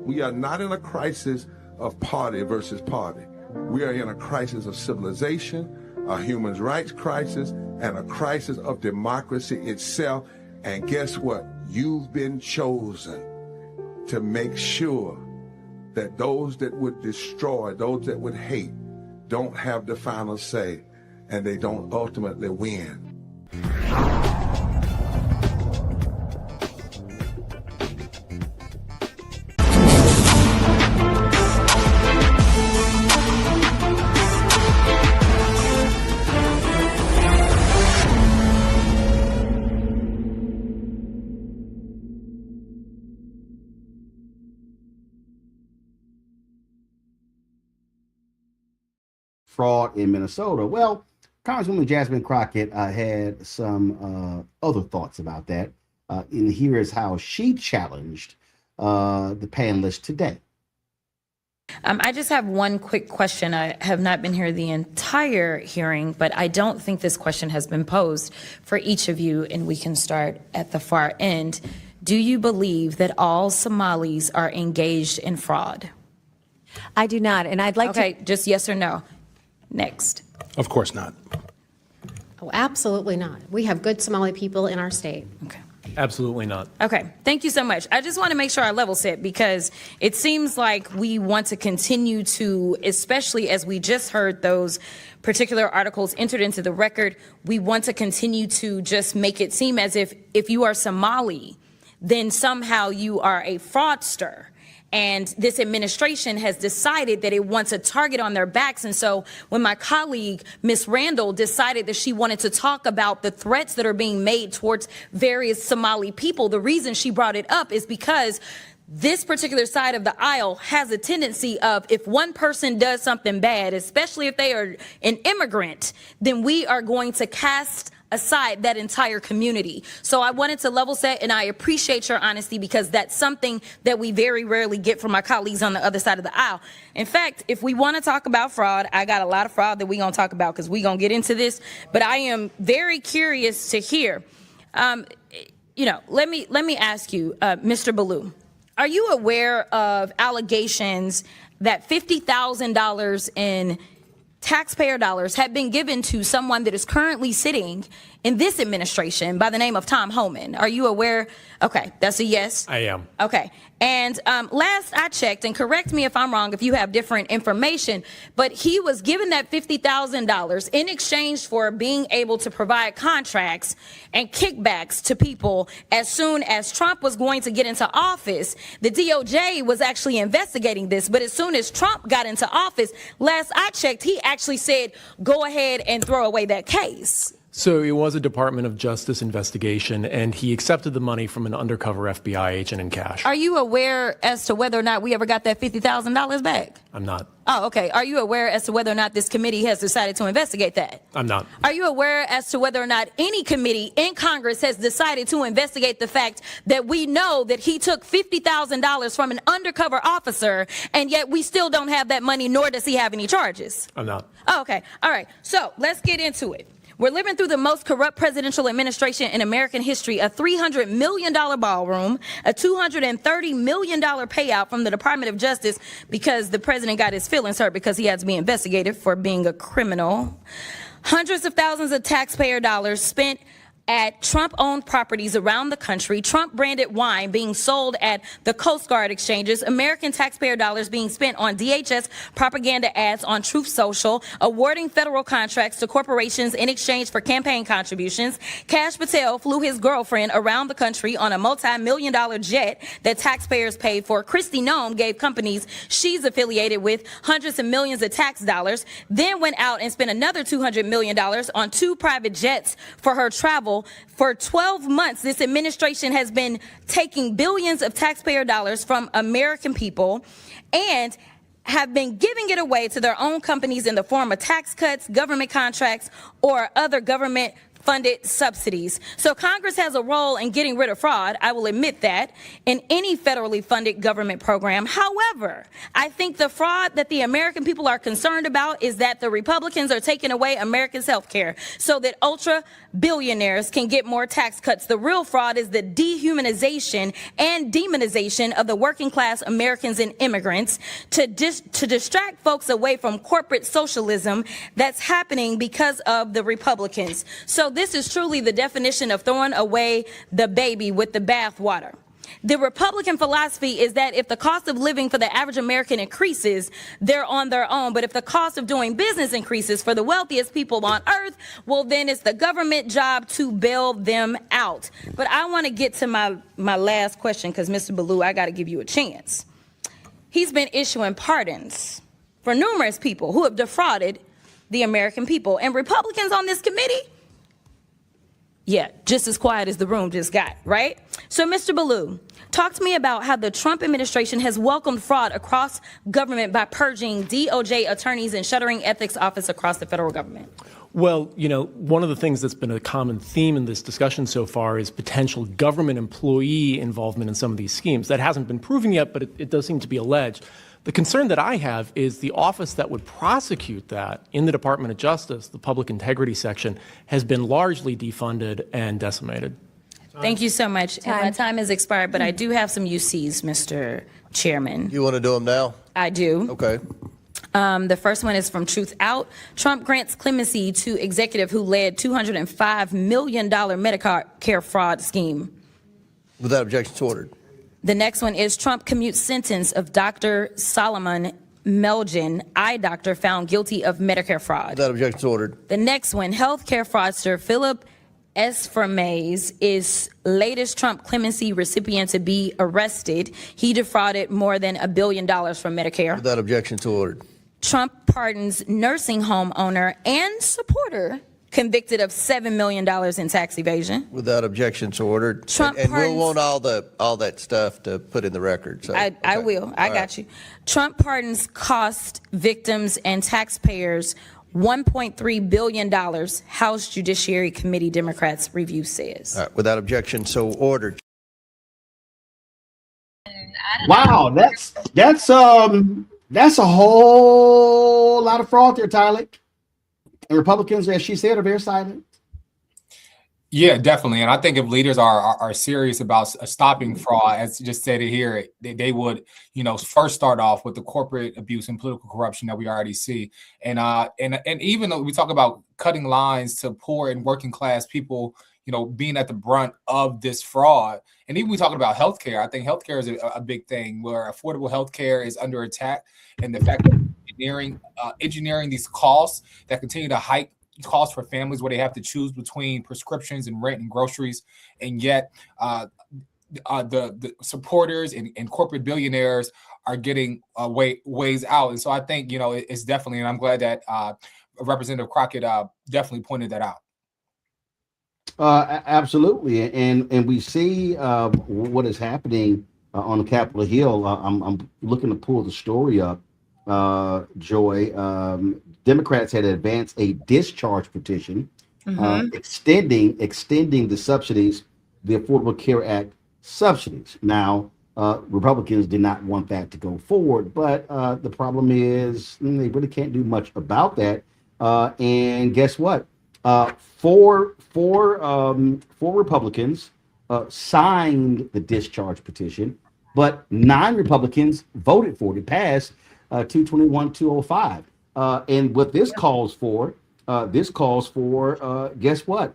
We are not in a crisis of party versus party. We are in a crisis of civilization, a human rights crisis, and a crisis of democracy itself. And guess what? You've been chosen to make sure that those that would destroy, those that would hate, don't have the final say, and they don't ultimately win. Fraud in Minnesota. Well, Congresswoman Jasmine Crockett had some other thoughts about that. And here is how she challenged the panelists today. I just have one quick question. I have not been here the entire hearing, but I don't think this question has been posed for each of you, and we can start at the far end. Do you believe that all Somalis are engaged in fraud? I do not, and I'd like to... Okay, just yes or no. Next. Of course not. Oh, absolutely not. We have good Somali people in our state. Okay. Absolutely not. Okay, thank you so much. I just want to make sure I level set, because it seems like we want to continue to, especially as we just heard those particular articles entered into the record, we want to continue to just make it seem as if you are Somali, then somehow you are a fraudster. And this administration has decided that it wants a target on their backs. And so when my colleague, Ms. Randall, decided that she wanted to talk about the threats that are being made towards various Somali people, the reason she brought it up is because this particular side of the aisle has a tendency of, if one person does something bad, especially if they are an immigrant, then we are going to cast aside that entire community. So I wanted to level set, and I appreciate your honesty, because that's something that we very rarely get from my colleagues on the other side of the aisle. In fact, if we want to talk about fraud, I got a lot of fraud that we're going to talk about, because we're going to get into this, but I am very curious to hear, let me ask you, Mr. Ballou, are you aware of allegations that $50,000 in taxpayer dollars have been given to someone that is currently sitting in this administration by the name of Tom Homan? Are you aware? Okay, that's a yes. I am. Okay. And last I checked, and correct me if I'm wrong if you have different information, but he was given that $50,000 in exchange for being able to provide contracts and kickbacks to people as soon as Trump was going to get into office. The DOJ was actually investigating this, but as soon as Trump got into office, last I checked, he actually said, go ahead and throw away that case. So it was a Department of Justice investigation, and he accepted the money from an undercover FBI agent in cash. Are you aware as to whether or not we ever got that $50,000 back? I'm not. Oh, okay. Are you aware as to whether or not this committee has decided to investigate that? I'm not. Are you aware as to whether or not any committee in Congress has decided to investigate the fact that we know that he took $50,000 from an undercover officer, and yet we still don't have that money, nor does he have any charges? I'm not. Oh, okay. All right. So let's get into it. We're living through the most corrupt presidential administration in American history, a $300 million ballroom, a $230 million payout from the Department of Justice because the president got his feelings hurt because he had to be investigated for being a criminal. Hundreds of thousands of taxpayer dollars spent at Trump-owned properties around the country, Trump-branded wine being sold at the Coast Guard exchanges, American taxpayer dollars being spent on DHS propaganda ads on Truth Social, awarding federal contracts to corporations in exchange for campaign contributions. Kash Patel flew his girlfriend around the country on a multi-million-dollar jet that taxpayers paid for. Kristi Noem gave companies she's affiliated with hundreds of millions of tax dollars, then went out and spent another $200 million on 2 private jets for her travel. For 12 months, this administration has been taking billions of taxpayer dollars from American people and have been giving it away to their own companies in the form of tax cuts, government contracts, or other government funded subsidies. So Congress has a role in getting rid of fraud, I will admit that, in any federally funded government program. However, I think the fraud that the American people are concerned about is that the Republicans are taking away Americans' health care so that ultra billionaires can get more tax cuts. The real fraud is the dehumanization and demonization of the working class Americans and immigrants to distract folks away from corporate socialism that's happening because of the Republicans. So this is truly the definition of throwing away the baby with the bathwater. The Republican philosophy is that if the cost of living for the average American increases, they're on their own. But if the cost of doing business increases for the wealthiest people on earth, well, then it's the government job to bail them out. But I want to get to my last question because, Mr. Ballou, I got to give you a chance. He's been issuing pardons for numerous people who have defrauded the American people. And Republicans on this committee, yeah, just as quiet as the room just got, right? So, Mr. Ballou, talk to me about how the Trump administration has welcomed fraud across government by purging DOJ attorneys and shuttering ethics office across the federal government. Well, you know, one of the things that's been a common theme in this discussion so far is potential government employee involvement in some of these schemes. That hasn't been proven yet, but it does seem to be alleged. The concern that I have is the office that would prosecute that in the Department of Justice, the Public Integrity Section, has been largely defunded and decimated. Thank you so much. And my time has expired, but I do have some UCs, Mr. Chairman. You want to do them now? I do. Okay. The first one is from Truth Out. Trump grants clemency to executive who led $205 million Medicare fraud scheme. Without objection, it's ordered. The next one is Trump commutes sentence of Dr. Solomon Melgen, eye doctor, found guilty of Medicare fraud. Without objection, it's ordered. The next one, healthcare fraudster Philip Esfermaze is latest Trump clemency recipient to be arrested. He defrauded more than $1 billion from Medicare. Without objection, it's ordered. Trump pardons nursing home owner and supporter convicted of $7 million in tax evasion. Without objection, it's ordered. Trump and pardons, we'll want all that stuff to put in the record. So, I will. I got you. Trump pardons cost victims and taxpayers $1.3 billion, House Judiciary Committee Democrats review says. All right, without objection, so ordered. Wow, that's a whole lot of fraud there, Tyler. And Republicans, as she said, are very silent. Yeah, definitely. And I think if leaders are serious about stopping fraud, as just stated here, they would, first start off with the corporate abuse and political corruption that we already see. And even though we talk about cutting lines to poor and working class people, being at the brunt of this fraud. And even we talking about healthcare, I think healthcare is a big thing where affordable healthcare is under attack. And the fact that engineering these costs that continue to hike costs for families where they have to choose between prescriptions and rent and groceries. And yet the supporters and corporate billionaires are getting ways out. And so I think, it's definitely, and I'm glad that Representative Crockett definitely pointed that out. Absolutely, and we see what is happening on Capitol Hill. I'm looking to pull the story up. Joy, Democrats had advanced a discharge petition extending the subsidies, the Affordable Care Act subsidies. Now, Republicans did not want that to go forward, but the problem is they really can't do much about that. And guess what? Four Republicans signed the discharge petition, but 9 Republicans voted for it. It passed 221-205. And what this calls for, guess what?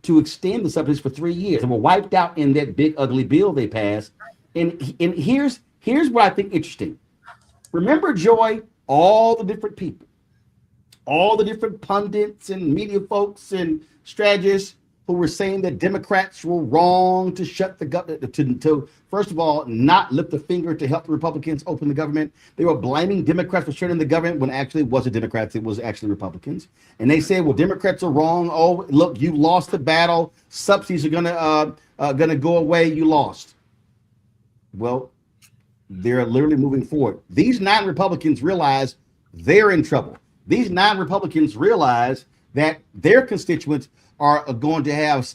To extend the subsidies for 3 years. And were wiped out in that big ugly bill they passed. And here's what I think interesting. Remember, Joy, all the different people, all the different pundits and media folks and strategists who were saying that Democrats were wrong to shut the government, to first of all, not lift the finger to help the Republicans open the government. They were blaming Democrats for shutting the government when actually it wasn't Democrats, it was actually Republicans. And they said, well, Democrats are wrong. Oh, look, you lost the battle. Subsidies are gonna go away. You lost. Well, they're literally moving forward. These 9 Republicans realize they're in trouble. These 9 Republicans realize that their constituents are going to have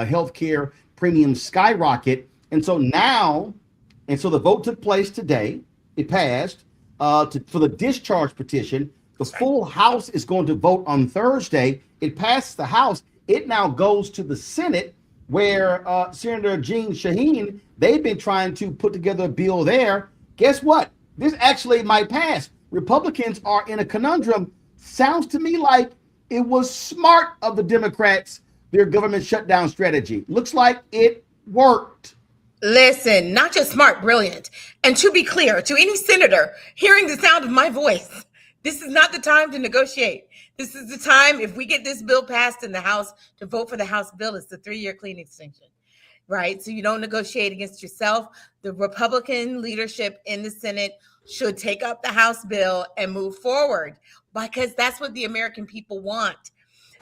health care premiums skyrocket. And so the vote took place today. It passed for the discharge petition. The full House is going to vote on Thursday. It passed the House. It now goes to the Senate, where Senator Jean Shaheen, they've been trying to put together a bill there. Guess what? This actually might pass. Republicans are in a conundrum. Sounds to me like it was smart of the Democrats, their government shutdown strategy. Looks like it worked. Listen, not just smart, brilliant. And to be clear, to any senator hearing the sound of my voice, this is not the time to negotiate. This is the time, if we get this bill passed in the House, to vote for the House bill. It's the 3-year clean extension, right? So you don't negotiate against yourself. The Republican leadership in the Senate should take up the House bill and move forward, because that's what the American people want.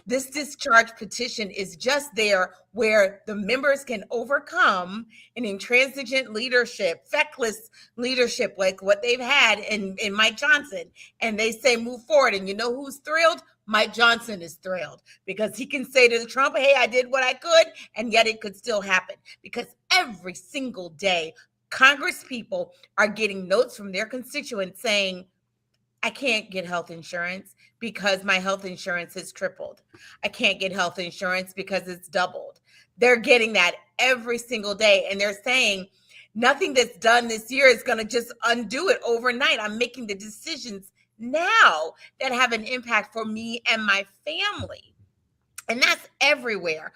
This discharge petition is just there where the members can overcome an intransigent leadership, feckless leadership like what they've had in Mike Johnson. And they say move forward. And you know who's thrilled? Mike Johnson is thrilled, because he can say to Trump, hey, I did what I could, and yet it could still happen. Because every single day, Congress people are getting notes from their constituents saying, I can't get health insurance because my health insurance has tripled. I can't get health insurance because it's doubled. They're getting that every single day. And they're saying nothing that's done this year is going to just undo it overnight. I'm making the decisions now that have an impact for me and my family. And that's everywhere.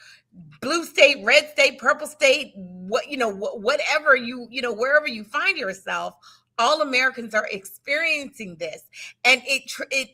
Blue state, red state, purple state, whatever wherever you find yourself, all Americans are experiencing this, and it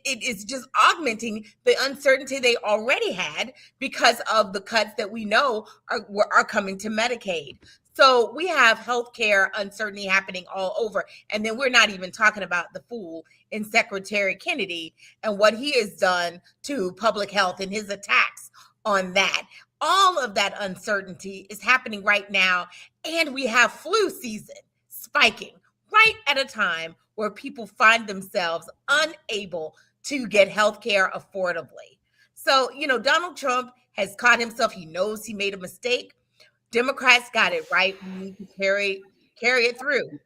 is just augmenting the uncertainty they already had because of the cuts that we know are coming to Medicaid. So we have healthcare uncertainty happening all over, and then we're not even talking about the fool in Secretary Kennedy and what he has done to public health and his attacks on that. All of that uncertainty is happening right now, and we have flu season spiking right at a time where people find themselves unable to get health care affordably. So, Donald Trump has caught himself. He knows he made a mistake. Democrats got it right. We need to carry it through.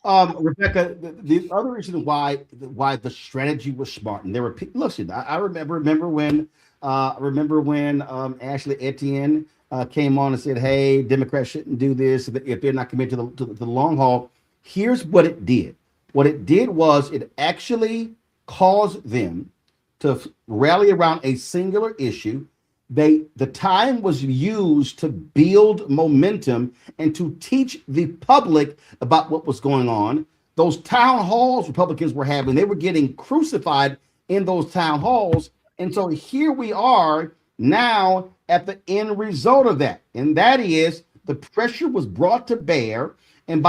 Rebecca, the other reason why the strategy was smart, and there were people. Listen, I remember when Ashley Etienne came on and said, "Hey, Democrats shouldn't do this if they're not committed to the long haul." Here's what it did. What it did was it actually caused them to rally around a singular issue. The time was used to build momentum and to teach the public about what was going on. Those town halls Republicans were having, they were getting crucified in those town halls. And so here we are now at the end result of that. And that is the pressure was brought to bear. And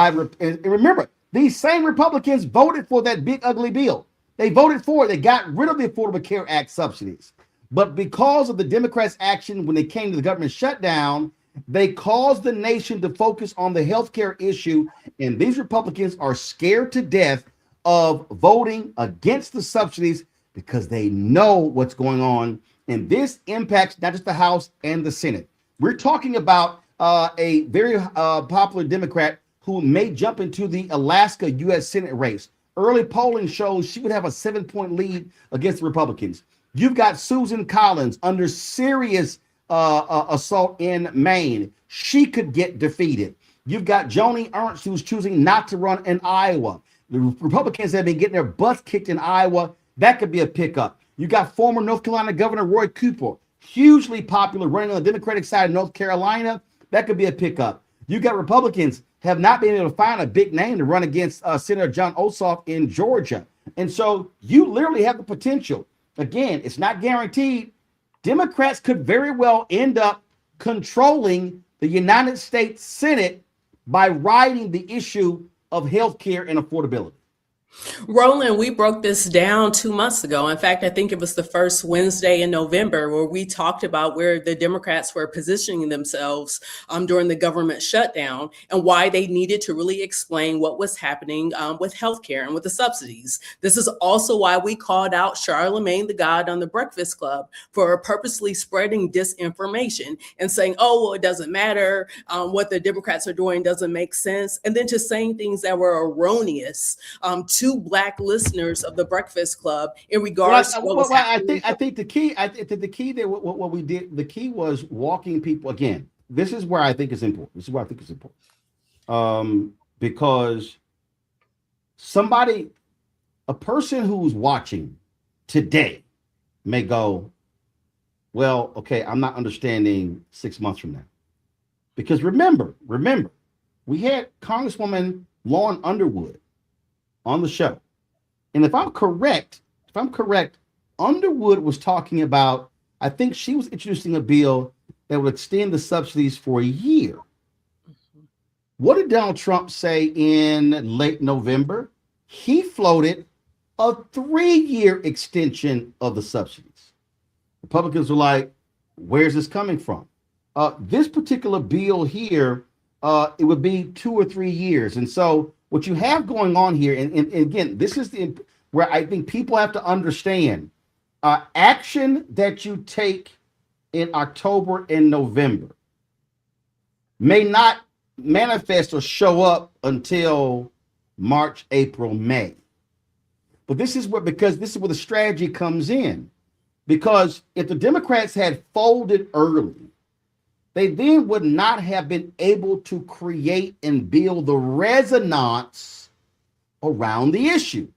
remember, these same Republicans voted for that big ugly bill. They voted for it. They got rid of the Affordable Care Act subsidies. But because of the Democrats' action when they came to the government shutdown, they caused the nation to focus on the healthcare issue. And these Republicans are scared to death of voting against the subsidies because they know what's going on. And this impacts not just the House and the Senate. We're talking about a very popular Democrat who may jump into the Alaska U.S. Senate race. Early polling shows she would have a 7-point lead against the Republicans. You've got Susan Collins under serious assault in Maine. She could get defeated. You've got Joni Ernst, who's choosing not to run in Iowa. The Republicans have been getting their butts kicked in Iowa. That could be a pickup. You got former North Carolina Governor Roy Cooper, hugely popular, running on the Democratic side of North Carolina. That could be a pickup. You got Republicans have not been able to find a big name to run against Senator John Ossoff in Georgia. And so you literally have the potential. Again, it's not guaranteed. Democrats could very well end up controlling the United States Senate by riding the issue of health care and affordability. Roland, we broke this down 2 months ago. In fact, I think it was the first Wednesday in November where we talked about where the Democrats were positioning themselves during the government shutdown and why they needed to really explain what was happening with healthcare and with the subsidies. This is also why we called out Charlemagne the God on the Breakfast Club for purposely spreading disinformation and saying, oh, well, it doesn't matter. What the Democrats are doing doesn't make sense. And then just saying things that were erroneous to Black listeners of the Breakfast Club in regards to what was happening. I think the key that what we did, the key was walking people. Again, this is where I think it's important. Because a person who's watching today may go, well, okay, I'm not understanding 6 months from now. Because remember, we had Congresswoman Lauren Underwood on the show. And if I'm correct, Underwood was talking about, I think she was introducing a bill that would extend the subsidies for a year. What did Donald Trump say in late November? He floated a 3-year extension of the subsidies. Republicans were like, where's this coming from? This particular bill here, it would be 2 or 3 years. And so what you have going on here, and again, this is where I think people have to understand, action that you take in October and November may not manifest or show up until March, April, May. But this is where the strategy comes in. Because if the Democrats had folded early, they then would not have been able to create and build the resonance around the issue.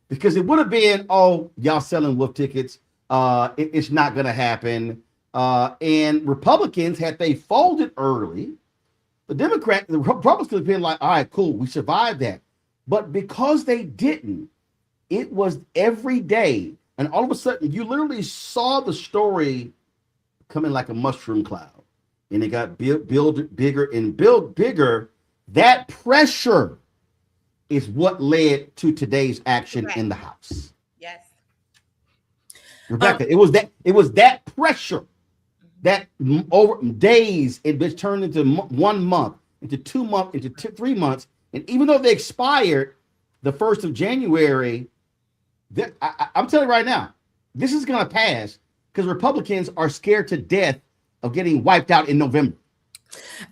Because it would have been, oh, y'all selling wolf tickets. It's not going to happen. And Republicans, had they folded early, the Republicans could have been like, all right, cool, we survived that. But because they didn't, it was every day. And all of a sudden, you literally saw the story coming like a mushroom cloud. And it got build bigger and build bigger. That pressure is what led to today's action in the House. Yes. Rebecca, it was that pressure that over days, it turned into 1 month, into 2 months, into 3 months. And even though they expired the 1st of January, I'm telling you right now, this is going to pass because Republicans are scared to death of getting wiped out in November.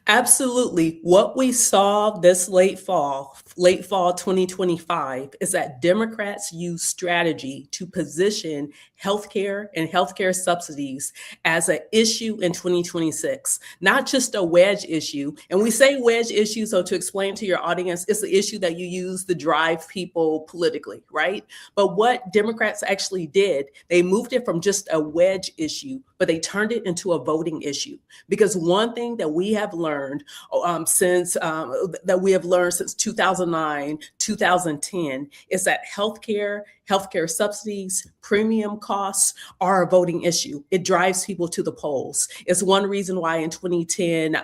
Absolutely. What we saw this late fall 2025, is that Democrats use strategy to position healthcare and healthcare subsidies as an issue in 2026, not just a wedge issue. And we say wedge issue, so to explain to your audience, it's the issue that you use to drive people politically, right? But what Democrats actually did, they moved it from just a wedge issue, but they turned it into a voting issue. Because one thing that we have learned since 2009, 2010, is that healthcare subsidies, premium costs are a voting issue. It drives people to the polls. It's one reason why in 2010,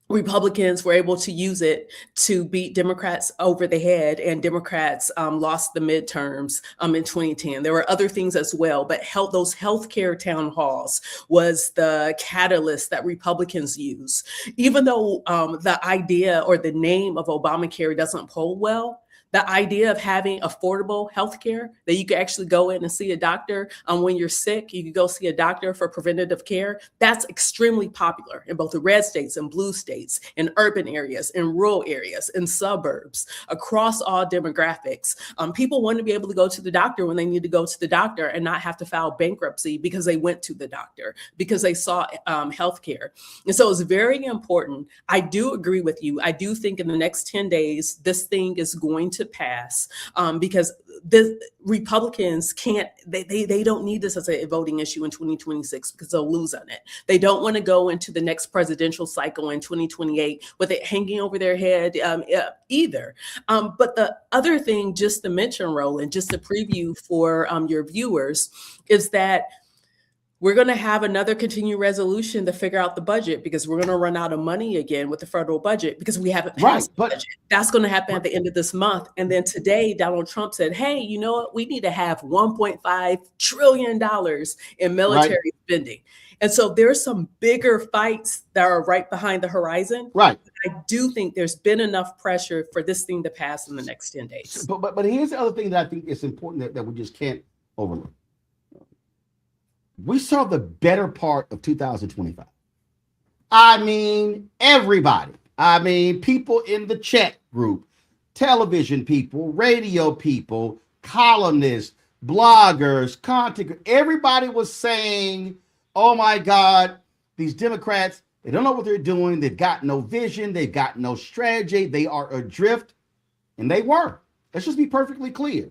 Republicans were able to use it to beat Democrats over the head, and Democrats lost the midterms in 2010. There were other things as well, but those healthcare town halls was the catalyst that Republicans use. Even though the idea or the name of Obamacare doesn't poll well, the idea of having affordable healthcare that you can actually go in and see a doctor when you're sick, you can go see a doctor for preventative care. That's extremely popular in both the red states and blue states, in urban areas, in rural areas, in suburbs, across all demographics. People want to be able to go to the doctor when they need to go to the doctor and not have to file bankruptcy because they went to the doctor, because they saw healthcare. And so it's very important. I do agree with you. I do think in the next 10 days, this thing is going to pass because the Republicans they don't need this as a voting issue in 2026 because they'll lose on it. They don't want to go into the next presidential cycle in 2028 with it hanging over their head either. But the other thing, just to mention, Roland, just a preview for your viewers, is that we're going to have another continuing resolution to figure out the budget because we're going to run out of money again with the federal budget because we haven't passed the budget. That's going to happen at the end of this month. And then today, Donald Trump said, hey, you know what? We need to have $1.5 trillion in military spending. And so there's some bigger fights that are right behind the horizon. Right. I do think there's been enough pressure for this thing to pass in the next 10 days. But here's the other thing that I think is important that we just can't overlook. We saw the better part of 2025. I mean, everybody. I mean, people in the chat group, television people, radio people, columnists, bloggers, content. Everybody was saying, oh my God, these Democrats, they don't know what they're doing. They've got no vision. They've got no strategy. They are adrift. And they were. Let's just be perfectly clear.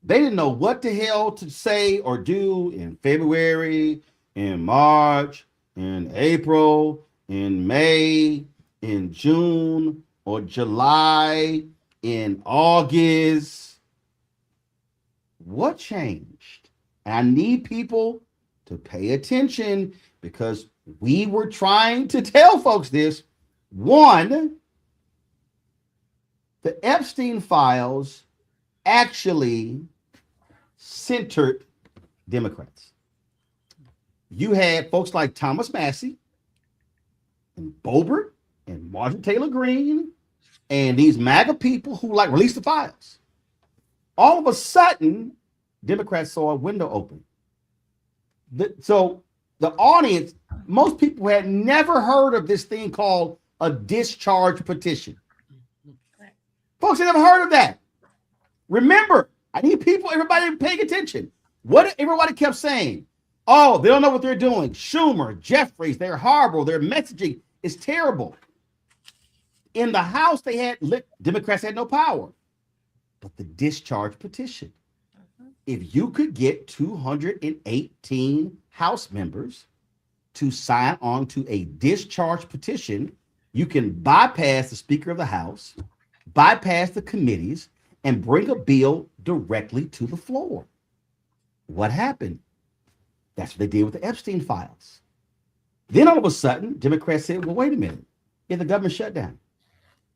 They didn't know what the hell to say or do in February, in March, in April, in May, in June, or July, in August. What changed? And I need people to pay attention because we were trying to tell folks this. One, the Epstein files actually centered Democrats. You had folks like Thomas Massey and Boebert and Marjorie Taylor Greene and these MAGA people who like released the files. All of a sudden, Democrats saw a window open. So the audience, most people had never heard of this thing called a discharge petition. Folks had never heard of that. Remember, I need people, everybody paying attention. What everybody kept saying, oh, they don't know what they're doing. Schumer, Jeffries, they're horrible. Their messaging is terrible. In the House, Democrats had no power. But the discharge petition, if you could get 218 House members to sign on to a discharge petition, you can bypass the Speaker of the House, bypass the committees, and bring a bill directly to the floor. What happened? That's what they did with the Epstein files. Then all of a sudden, Democrats said, well, wait a minute. Yeah, the government shut down.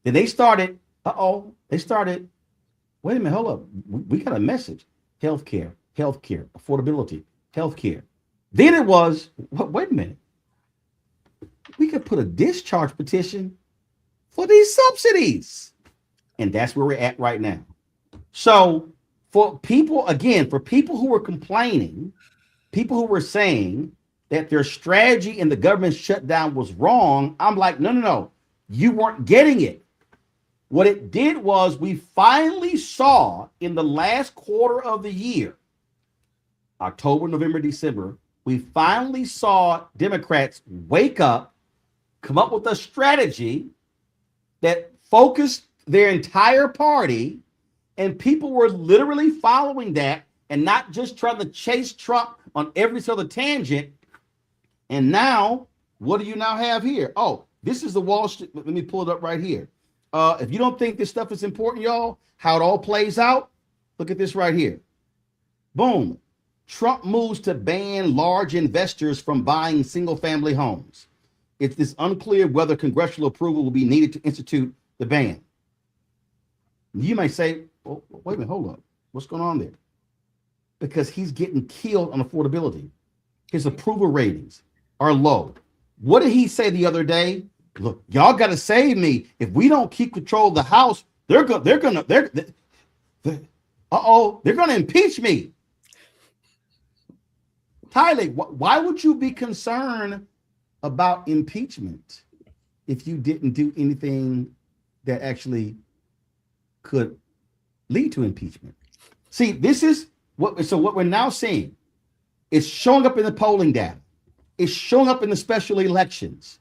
Then they started, wait a minute, hold up. We got a message. Healthcare, affordability, healthcare. Then it was, wait a minute. We could put a discharge petition for these subsidies. And that's where we're at right now. So for people who were complaining, people who were saying that their strategy in the government shutdown was wrong, I'm like, no. You weren't getting it. What it did was we finally saw in the last quarter of the year, October, November, December, we finally saw Democrats wake up, come up with a strategy that focused their entire party, and people were literally following that and not just trying to chase Trump on every other tangent. And now, what do you now have here? Oh, this is the Wall Street. Let me pull it up right here. If you don't think this stuff is important, y'all, how it all plays out, look at this right here. Boom. Trump moves to ban large investors from buying single-family homes. It's unclear whether congressional approval will be needed to institute the ban. You may say, oh, wait a minute, hold up. What's going on there? Because he's getting killed on affordability. His approval ratings are low. What did he say the other day? Look, y'all got to save me. If we don't keep control of the House, they're gonna impeach me. Tyler, why would you be concerned about impeachment if you didn't do anything that actually could lead to impeachment? See, this is what we're now seeing. It's showing up in the polling data. It's showing up in the special elections.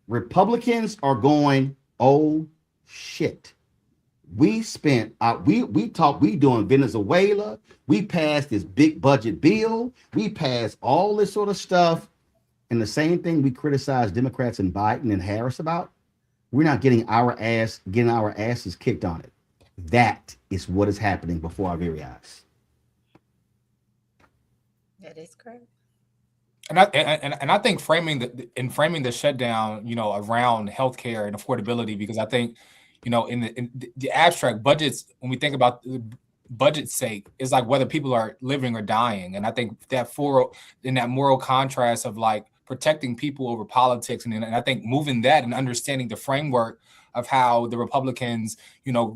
Republicans are going, oh shit. We spent we doing Venezuela. We passed this big budget bill. We passed all this sort of stuff. And the same thing we criticize Democrats and Biden and Harris about, we're not getting our asses kicked on it. That is what is happening before our very eyes. That is correct. And I think framing the shutdown, around healthcare and affordability, because I think, in the abstract budgets, when we think about the budget's sake, is like whether people are living or dying. And I think that in that moral contrast of like protecting people over politics, and I think moving that and understanding the framework of how the Republicans,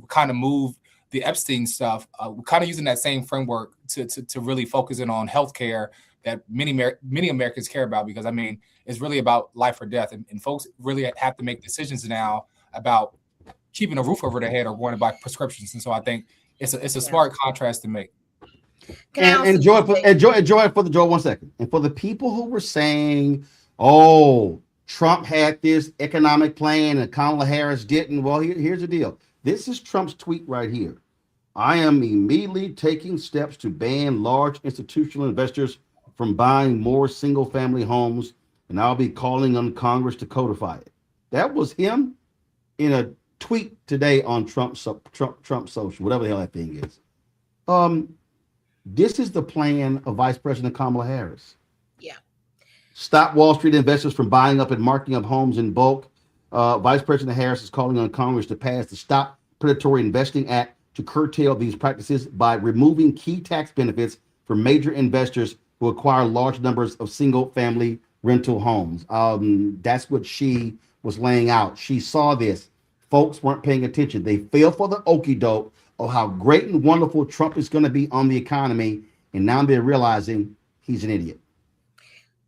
kind of moved the Epstein stuff, kind of using that same framework to really focus in on healthcare that many Americans care about, because I mean, it's really about life or death, and folks really have to make decisions now about keeping a roof over their head or going to buy prescriptions. And so I think it's a smart contrast to make. Enjoy for the Joy 1 second. And for the people who were saying, oh, Trump had this economic plan and Kamala Harris didn't. Well, here's the deal. This is Trump's tweet right here. I am immediately taking steps to ban large institutional investors from buying more single-family homes, and I'll be calling on Congress to codify it. That was him in a tweet today on Trump social, whatever the hell that thing is. This is the plan of Vice President Kamala Harris. Yeah. Stop Wall Street investors from buying up and marking up homes in bulk. Vice President Harris is calling on Congress to pass the Stop Predatory Investing Act to curtail these practices by removing key tax benefits for major investors who acquire large numbers of single-family rental homes. That's what she was laying out. She saw this. Folks weren't paying attention. They fell for the okie doke of how great and wonderful Trump is going to be on the economy, and now they're realizing he's an idiot.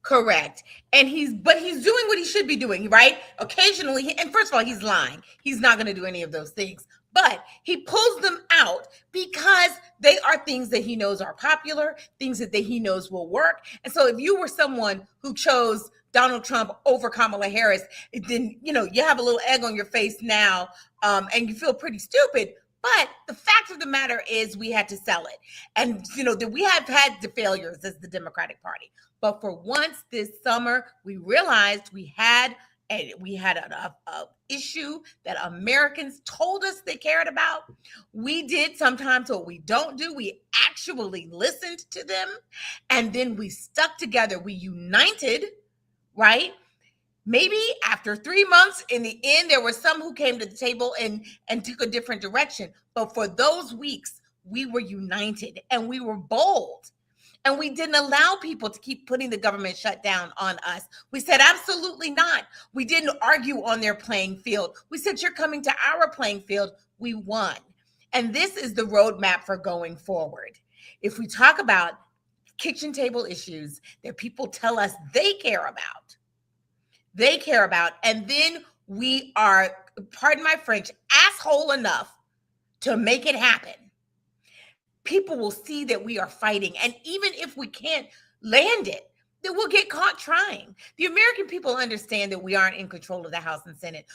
Correct. And he's doing what he should be doing, right? Occasionally, and first of all, he's lying. He's not going to do any of those things. But he pulls them out because they are things that he knows are popular, things that he knows will work. And so if you were someone who chose Donald Trump over Kamala Harris, then, you have a little egg on your face now, and you feel pretty stupid. But the fact of the matter is we had to sell it. And, that we have had the failures as the Democratic Party. But for once this summer, we realized we had an issue that Americans told us they cared about. We did sometimes what we don't do. We actually listened to them, and then we stuck together. We united, right? Maybe after 3 months, in the end, there were some who came to the table and took a different direction. But for those weeks, we were united and we were bold. And we didn't allow people to keep putting the government shutdown on us. We said, absolutely not. We didn't argue on their playing field. We said, you're coming to our playing field. We won. And this is the roadmap for going forward. If we talk about kitchen table issues that people tell us they care about, and then we are, pardon my French, asshole enough to make it happen, people will see that we are fighting. And even if we can't land it, then we'll get caught trying. The American people understand that we aren't in control of the House and Senate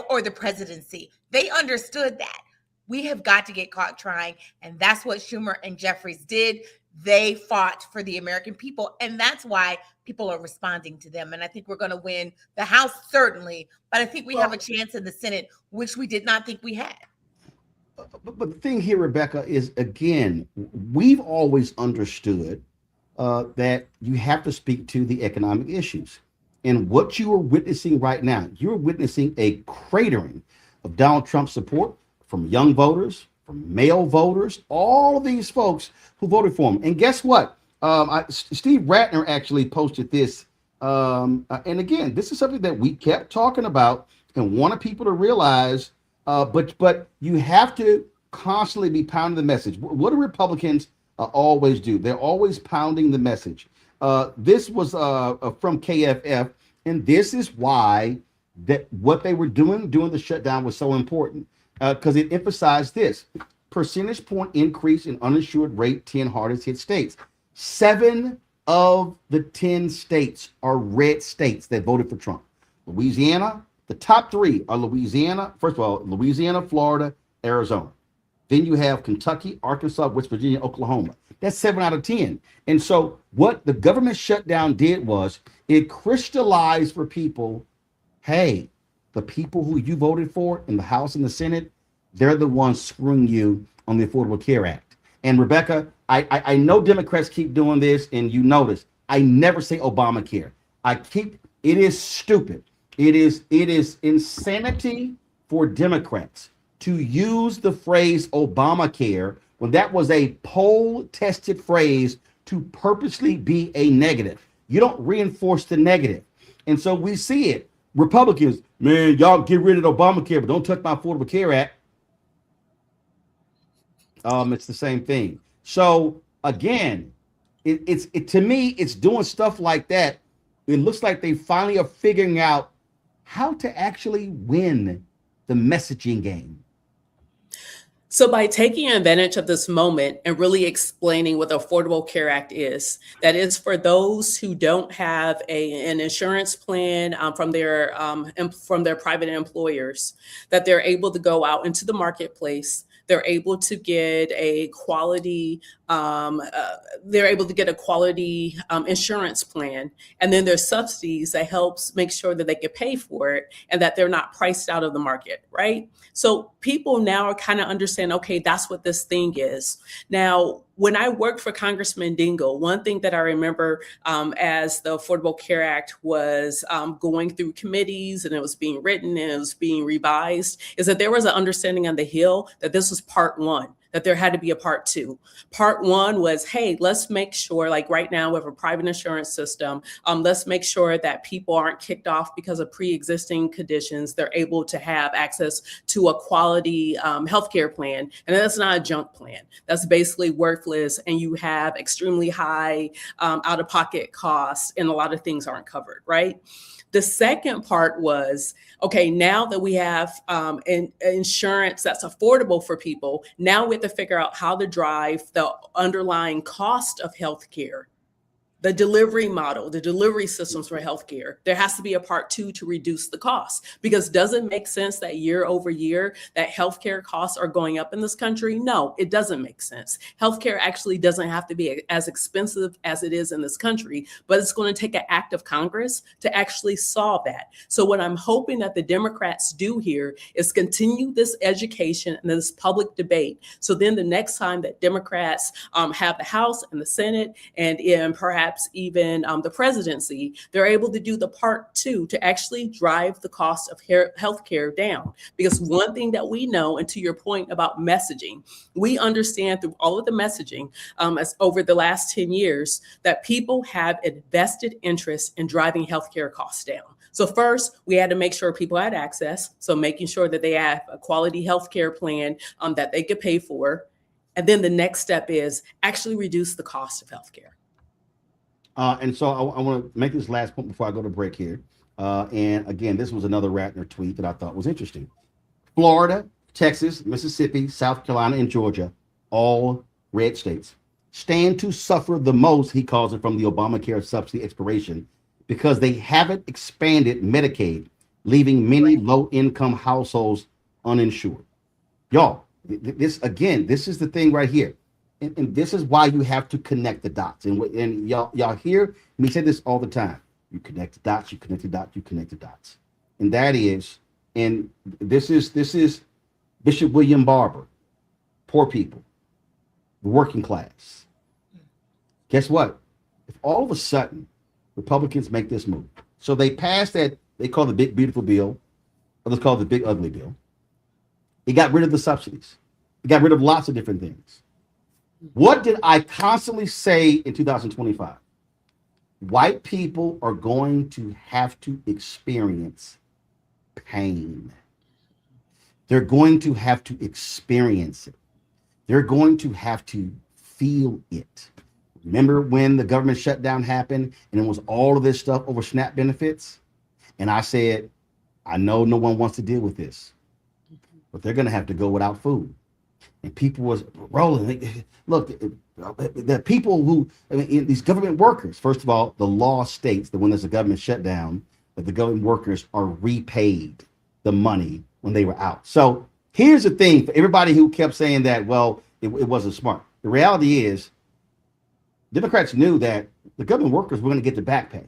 or the presidency. They understood that. We have got to get caught trying. And that's what Schumer and Jeffries did. They fought for the American people. And that's why people are responding to them. And I think we're going to win the House, certainly. But I think we have a chance in the Senate, which we did not think we had. But the thing here, Rebecca, is, again, we've always understood that you have to speak to the economic issues. And what you are witnessing right now, you're witnessing a cratering of Donald Trump's support from young voters, from male voters, all of these folks who voted for him. And guess what? Steve Ratner actually posted this. And again, this is something that we kept talking about and wanted people to realize. But you have to constantly be pounding the message. What do Republicans always do? They're always pounding the message. This was from KFF, and this is why that what they were doing during the shutdown was so important, because it emphasized this percentage point increase in uninsured rate 10 hardest hit states. 7 of the 10 states are red states that voted for Trump. Louisiana, the top 3 are Louisiana. First of all, Louisiana, Florida, Arizona. Then you have Kentucky, Arkansas, West Virginia, Oklahoma. That's 7 out of 10. And so what the government shutdown did was it crystallized for people, hey, the people who you voted for in the House and the Senate, they're the ones screwing you on the Affordable Care Act. And Rebecca, I know Democrats keep doing this, and you notice I never say Obamacare. It is stupid. It is insanity for Democrats to use the phrase Obamacare when that was a poll-tested phrase to purposely be a negative. You don't reinforce the negative. And so we see it. Republicans, man, y'all get rid of Obamacare, but don't touch my Affordable Care Act. It's the same thing. So again, it to me, it's doing stuff like that. It looks like they finally are figuring out how to actually win the messaging game. So by taking advantage of this moment and really explaining what the Affordable Care Act is, that is for those who don't have an insurance plan from their private employers, that they're able to go out into the marketplace. They're able to get a quality, insurance plan, and then there's subsidies that helps make sure that they can pay for it and that they're not priced out of the market, right? So people now are kind of understand, okay, that's what this thing is. Now, when I worked for Congressman Dingell, one thing that I remember as the Affordable Care Act was going through committees and it was being written and it was being revised is that there was an understanding on the Hill that this was part 1, that there had to be a part 2. Part 1 was, hey, let's make sure, like right now we have a private insurance system. Let's make sure that people aren't kicked off because of pre-existing conditions. They're able to have access to a quality healthcare plan. And that's not a junk plan. That's basically worthless. And you have extremely high out-of-pocket costs and a lot of things aren't covered, right? The second part was, okay, now that we have insurance that's affordable for people, now we have to figure out how to drive the underlying cost of healthcare, the delivery model, the delivery systems for healthcare. There has to be a part 2 to reduce the cost, because does it make sense that year over year that healthcare costs are going up in this country? No, it doesn't make sense. Healthcare actually doesn't have to be as expensive as it is in this country, but it's going to take an act of Congress to actually solve that. So what I'm hoping that the Democrats do here is continue this education and this public debate. So then the next time that Democrats have the House and the Senate and perhaps even the presidency, they're able to do the part 2 to actually drive the cost of healthcare down. Because one thing that we know, and to your point about messaging, we understand through all of the messaging as over the last 10 years that people have a vested interest in driving healthcare costs down. So first, we had to make sure people had access. So making sure that they have a quality healthcare plan that they could pay for. And then the next step is actually reduce the cost of healthcare. And so I want to make this last point before I go to break here. And again, this was another Ratner tweet that I thought was interesting. Florida, Texas, Mississippi, South Carolina, and Georgia, all red states, stand to suffer the most, he calls it, from the Obamacare subsidy expiration because they haven't expanded Medicaid, leaving many low-income households uninsured. Y'all, this is the thing right here. And this is why you have to connect the dots. And y'all hear me say this all the time. You connect the dots, you connect the dots, you connect the dots. And that is, and this is Bishop William Barber, poor people, the working class. Guess what? If all of a sudden Republicans make this move, So they passed that they call the big beautiful bill, or let's call it the big ugly bill. It got rid of the subsidies. It got rid of lots of different things. What did I constantly say in 2025? White people are going to have to experience pain. They're going to have to experience it. They're going to have to feel it. Remember when the government shutdown happened and it was all of this stuff over SNAP benefits? And I said, I know no one wants to deal with this, but they're going to have to go without food. And people was rolling. Look, the people who, I mean, these government workers, first of all, the law states that when there's a government shutdown, that the government workers are repaid the money when they were out. So here's the thing for everybody who kept saying that, well, it wasn't smart. The reality is Democrats knew that the government workers were going to get the back pay.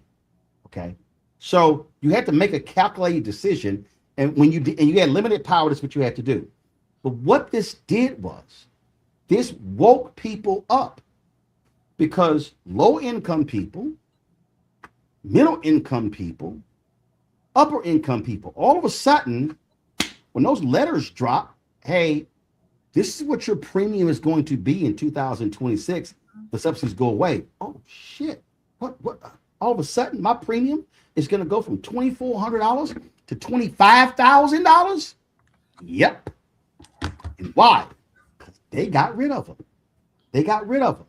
Okay. So you had to make a calculated decision. And when you did, and you had limited power, that's what you had to do. But what this did was this woke people up, because low income people, middle income people, upper income people, all of a sudden, when those letters drop, hey, this is what your premium is going to be in 2026. The subsidies go away. Oh shit! What? All of a sudden, my premium is going to go from $2,400 to $25,000. Yep. And why? Because they got rid of them. They got rid of them.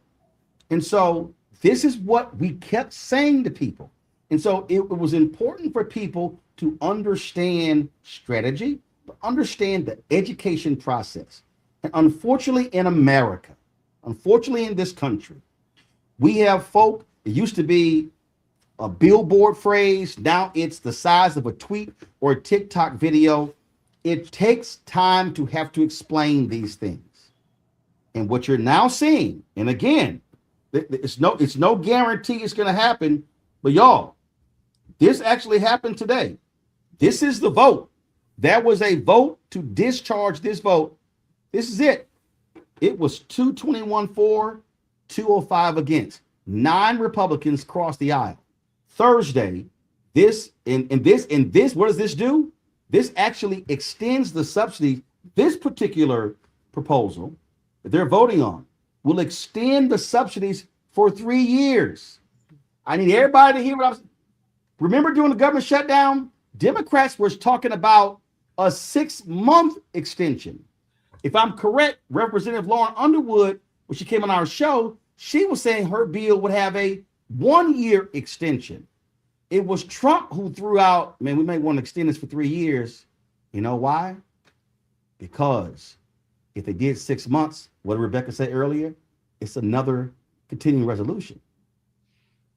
And so this is what we kept saying to people. And so it was important for people to understand strategy, to understand the education process. And unfortunately in America, unfortunately in this country, we have folk, it used to be a billboard phrase, now it's the size of a tweet or a TikTok video. It takes time to have to explain these things. And what you're now seeing, and again, it's no guarantee it's going to happen, but y'all, this actually happened today. This is the vote. There was a vote to discharge this vote. This is it. It was 221 for, 205 against. 9 Republicans crossed the aisle. Thursday, this, what does this do? This actually extends the subsidy. This particular proposal that they're voting on will extend the subsidies for 3 years. I need everybody to hear what I was. Remember during the government shutdown, Democrats were talking about a 6-month extension. If I'm correct, Representative Lauren Underwood, when she came on our show, she was saying her bill would have a 1-year extension. It was Trump who threw out, man, we may want to extend this for 3 years. You know why? Because if they did 6 months, what did Rebecca say earlier? It's another continuing resolution.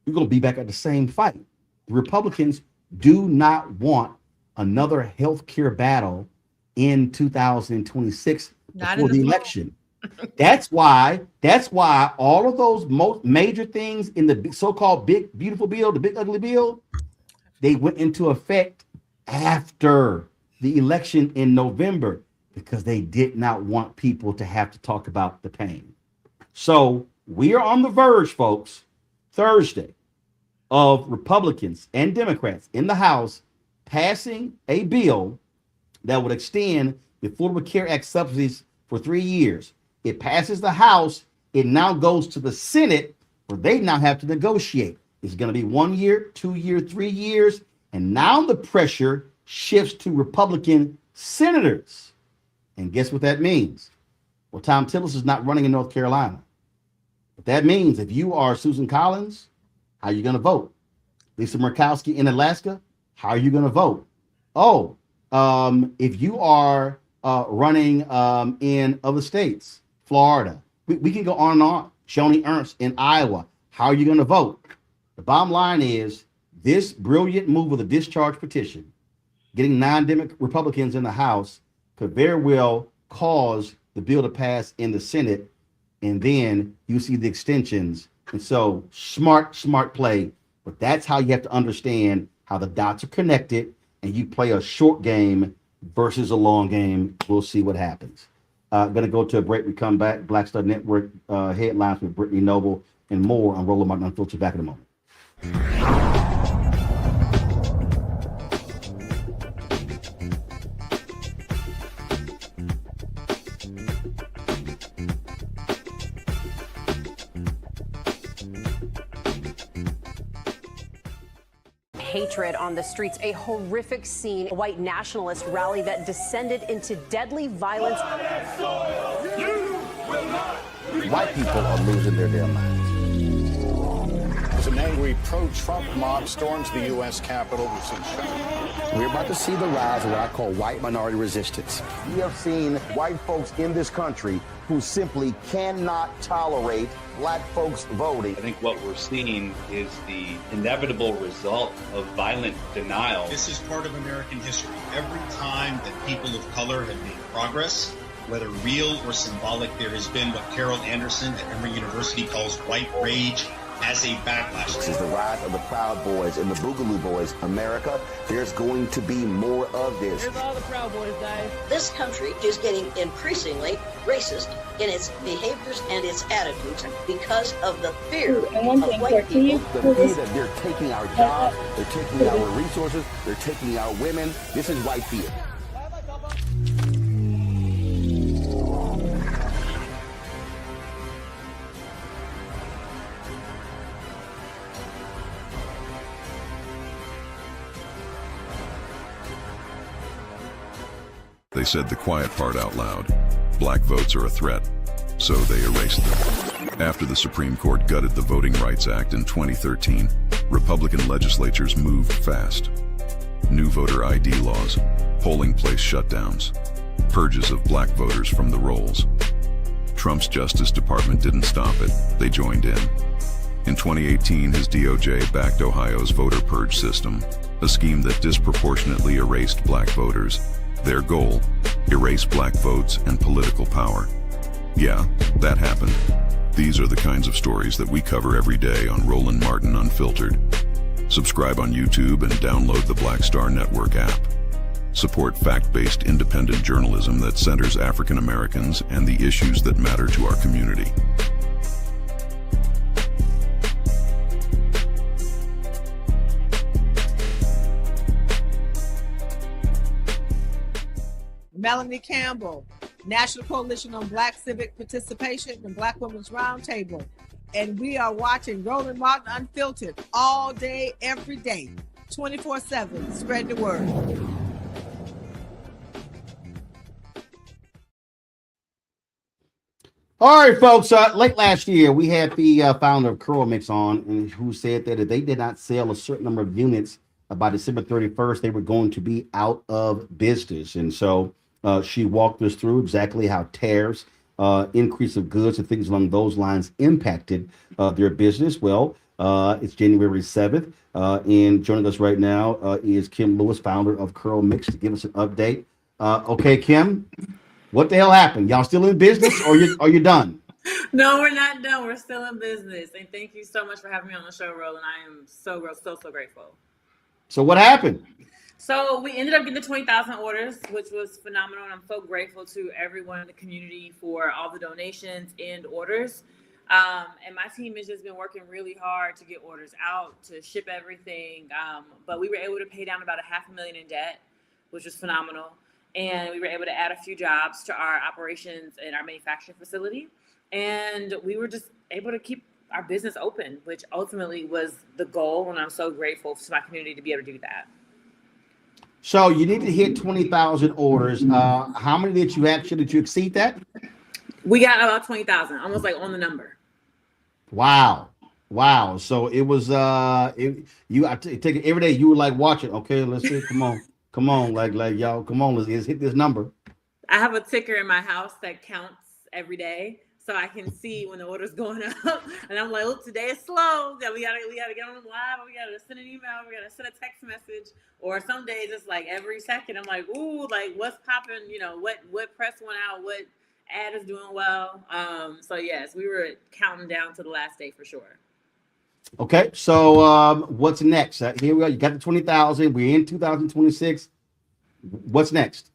You're going to be back at the same fight. The Republicans do not want another health care battle in 2026 before the election. That's why all of those most major things in the so-called big beautiful bill, the big ugly bill, they went into effect after the election in November, because they did not want people to have to talk about the pain. So we are on the verge, folks, Thursday, of Republicans and Democrats in the House passing a bill that would extend the Affordable Care Act subsidies for 3 years. It passes the House. It now goes to the Senate, where they now have to negotiate. It's going to be 1 year, 2 year, 3 years. And now the pressure shifts to Republican senators. And guess what that means? Well, Tom Tillis is not running in North Carolina. But that means if you are Susan Collins, how are you going to vote? Lisa Murkowski in Alaska, how are you going to vote? Oh, if you are running in other states, Florida, we can go on and on. Joni Ernst in Iowa, how are you going to vote? The bottom line is this brilliant move of the discharge petition, getting 9 Republicans in the House, could very well cause the bill to pass in the Senate, and then you see the extensions. And so smart play, but that's how you have to understand how the dots are connected, and you play a short game versus a long game. We'll see what happens. Going to go to a break. We come back. Black Star Network headlines with Brittany Noble and more on Roland Martin Unfiltered. Back in a moment. hatred on the streets. A horrific scene, a white nationalist rally that descended into deadly violence. White people are losing their damn minds. As an angry pro-Trump mob storms the U.S. Capitol, we're about to see the rise of what I call white minority resistance. We have seen white folks in this country who simply cannot tolerate black folks voting. I think what we're seeing is the inevitable result of violent denial. This is part of American history. Every time that people of color have made progress, whether real or symbolic, there has been what Carol Anderson at Emory University calls white rage as a backlash. This is the rise of the Proud Boys and the Boogaloo Boys. America, there's going to be more of this. Here's all the Proud Boys, guys. This country is getting increasingly racist in its behaviors and its attitudes because of the fear of white people. The fear that they're taking our jobs, they're taking our resources, they're taking our women. This is white fear. They said the quiet part out loud. Black votes are a threat, so they erased them. After the Supreme Court gutted the Voting Rights Act in 2013, Republican legislatures moved fast. New voter ID laws, polling place shutdowns, purges of black voters from the rolls. Trump's Justice Department didn't stop it, they joined in. In 2018, his DOJ backed Ohio's voter purge system, a scheme that disproportionately erased black voters. Their goal, erase black votes and political power. Yeah, that happened. These are the kinds of stories that we cover every day on Roland Martin Unfiltered. Subscribe on YouTube and download the Black Star Network app. Support fact-based independent journalism that centers African Americans and the issues that matter to our community. Melanie Campbell, National Coalition on Black Civic Participation and Black Women's Roundtable. And we are watching Roland Martin Unfiltered all day, every day, 24/7. Spread the word. All right, folks. Late last year, we had the founder of CurlMix on, and who said that if they did not sell a certain number of units by December 31st, they were going to be out of business. And so she walked us through exactly how tariffs, increase of goods and things along those lines impacted their business. Well, it's January 7th, and joining us right now is Kim Lewis, founder of CurlMix, to give us an update. Okay, Kim, what the hell happened? Y'all still in business, or you done? No, we're not done. We're still in business, and thank you so much for having me on the show, Roland. I am so grateful. So what happened? So we ended up getting the 20,000 orders, which was phenomenal. And I'm so grateful to everyone in the community for all the donations and orders. And my team has just been working really hard to get orders out, to ship everything. But we were able to pay down about $500,000 in debt, which was phenomenal. And we were able to add a few jobs to our operations and our manufacturing facility. And we were just able to keep our business open, which ultimately was the goal. And I'm so grateful to my community to be able to do that. So you need to hit 20,000 orders. How many did you exceed that? We got about 20,000, almost like on the number. Wow. So it was, I take it every day. You were like watching. Okay, let's see. Come on. Like y'all, come on. Let's hit this number. I have a ticker in my house that counts every day. So I can see when the order's going up, and I'm like, "Look, today is slow. We gotta get on live. We gotta send an email. We gotta send a text message." Or some days it's like every second I'm like, "Ooh, like what's popping? You know, what press went out? What ad is doing well?" So yes, we were counting down to the last day for sure. Okay, so what's next? Here we go. You got the 20,000. We're in 2026. What's next?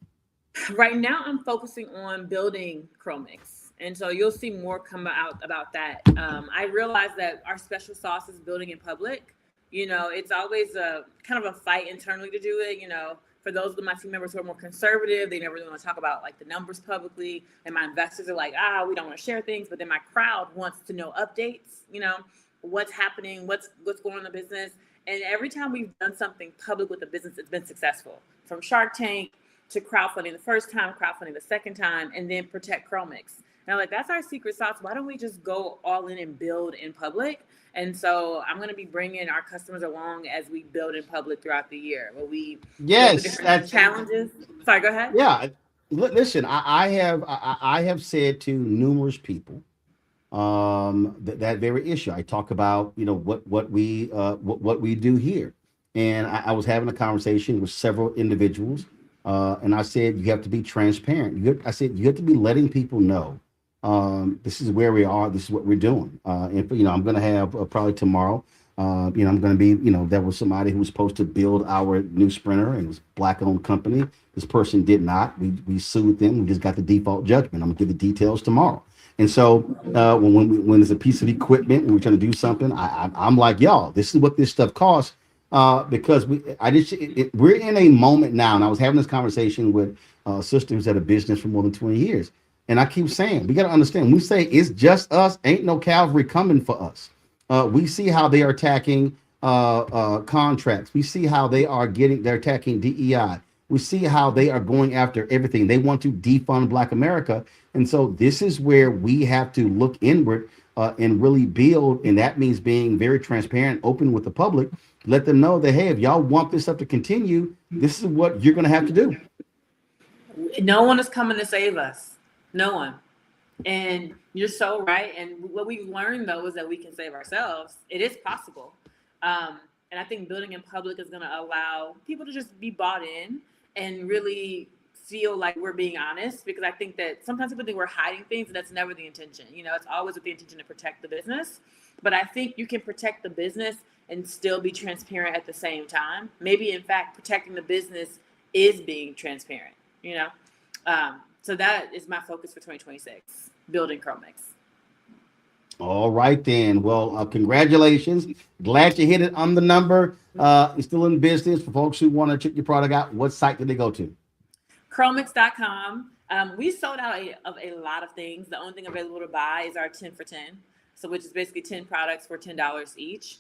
Right now, I'm focusing on building CurlMix. And so you'll see more come out about that. I realize that our special sauce is building in public. You know, it's always a kind of a fight internally to do it. You know, for those of my team members who are more conservative, they never really want to talk about like the numbers publicly. And my investors are like, we don't want to share things. But then my crowd wants to know updates, you know. what's happening, what's going on in the business. And every time we've done something public with the business, it's been successful. From Shark Tank to crowdfunding the first time, crowdfunding the second time, and then protect CurlMix. And I'm like, that's our secret sauce. Why don't we just go all in and build in public? And so I'm going to be bringing our customers along as we build in public throughout the year. Where we that's challenges. Sorry, go ahead. Yeah, listen, I have said to numerous people that very issue. I talk about what we do here, and I was having a conversation with several individuals, and I said you have to be transparent. I said you have to be letting people know this is where we are. This is what we're doing. And I'm going to have probably tomorrow. I'm going to be, there was somebody who was supposed to build our new sprinter, and it was a Black-owned company. This person did not. We sued them. We just got the default judgment. I'm going to give the details tomorrow. And so when there's a piece of equipment and we're trying to do something, I'm like, y'all, this is what this stuff costs, because we're in a moment now. And I was having this conversation with a sister who's had a business for more than 20 years. And I keep saying, we got to understand, when we say it's just us, ain't no cavalry coming for us. We see how they are attacking contracts. We see how they're attacking DEI. We see how they are going after everything. They want to defund Black America. And so this is where we have to look inward and really build. And that means being very transparent, open with the public. Let them know that, hey, if y'all want this stuff to continue, this is what you're going to have to do. No one is coming to save us. No one. And you're so right. And what we've learned, though, is that we can save ourselves. It is possible. And I think building in public is going to allow people to just be bought in and really feel like we're being honest, because I think that sometimes people think we're hiding things, and that's never the intention. It's always with the intention to protect the business. But I think you can protect the business and still be transparent at the same time. Maybe, in fact, protecting the business is being transparent, So that is my focus for 2026, building CurlMix. All right, then. Well, congratulations. Glad you hit it on the number. It's still in business. For folks who want to check your product out, what site did they go to? CurlMix.com. We sold out of a lot of things. The only thing available to buy is our 10 for 10. So which is basically 10 products for $10 each.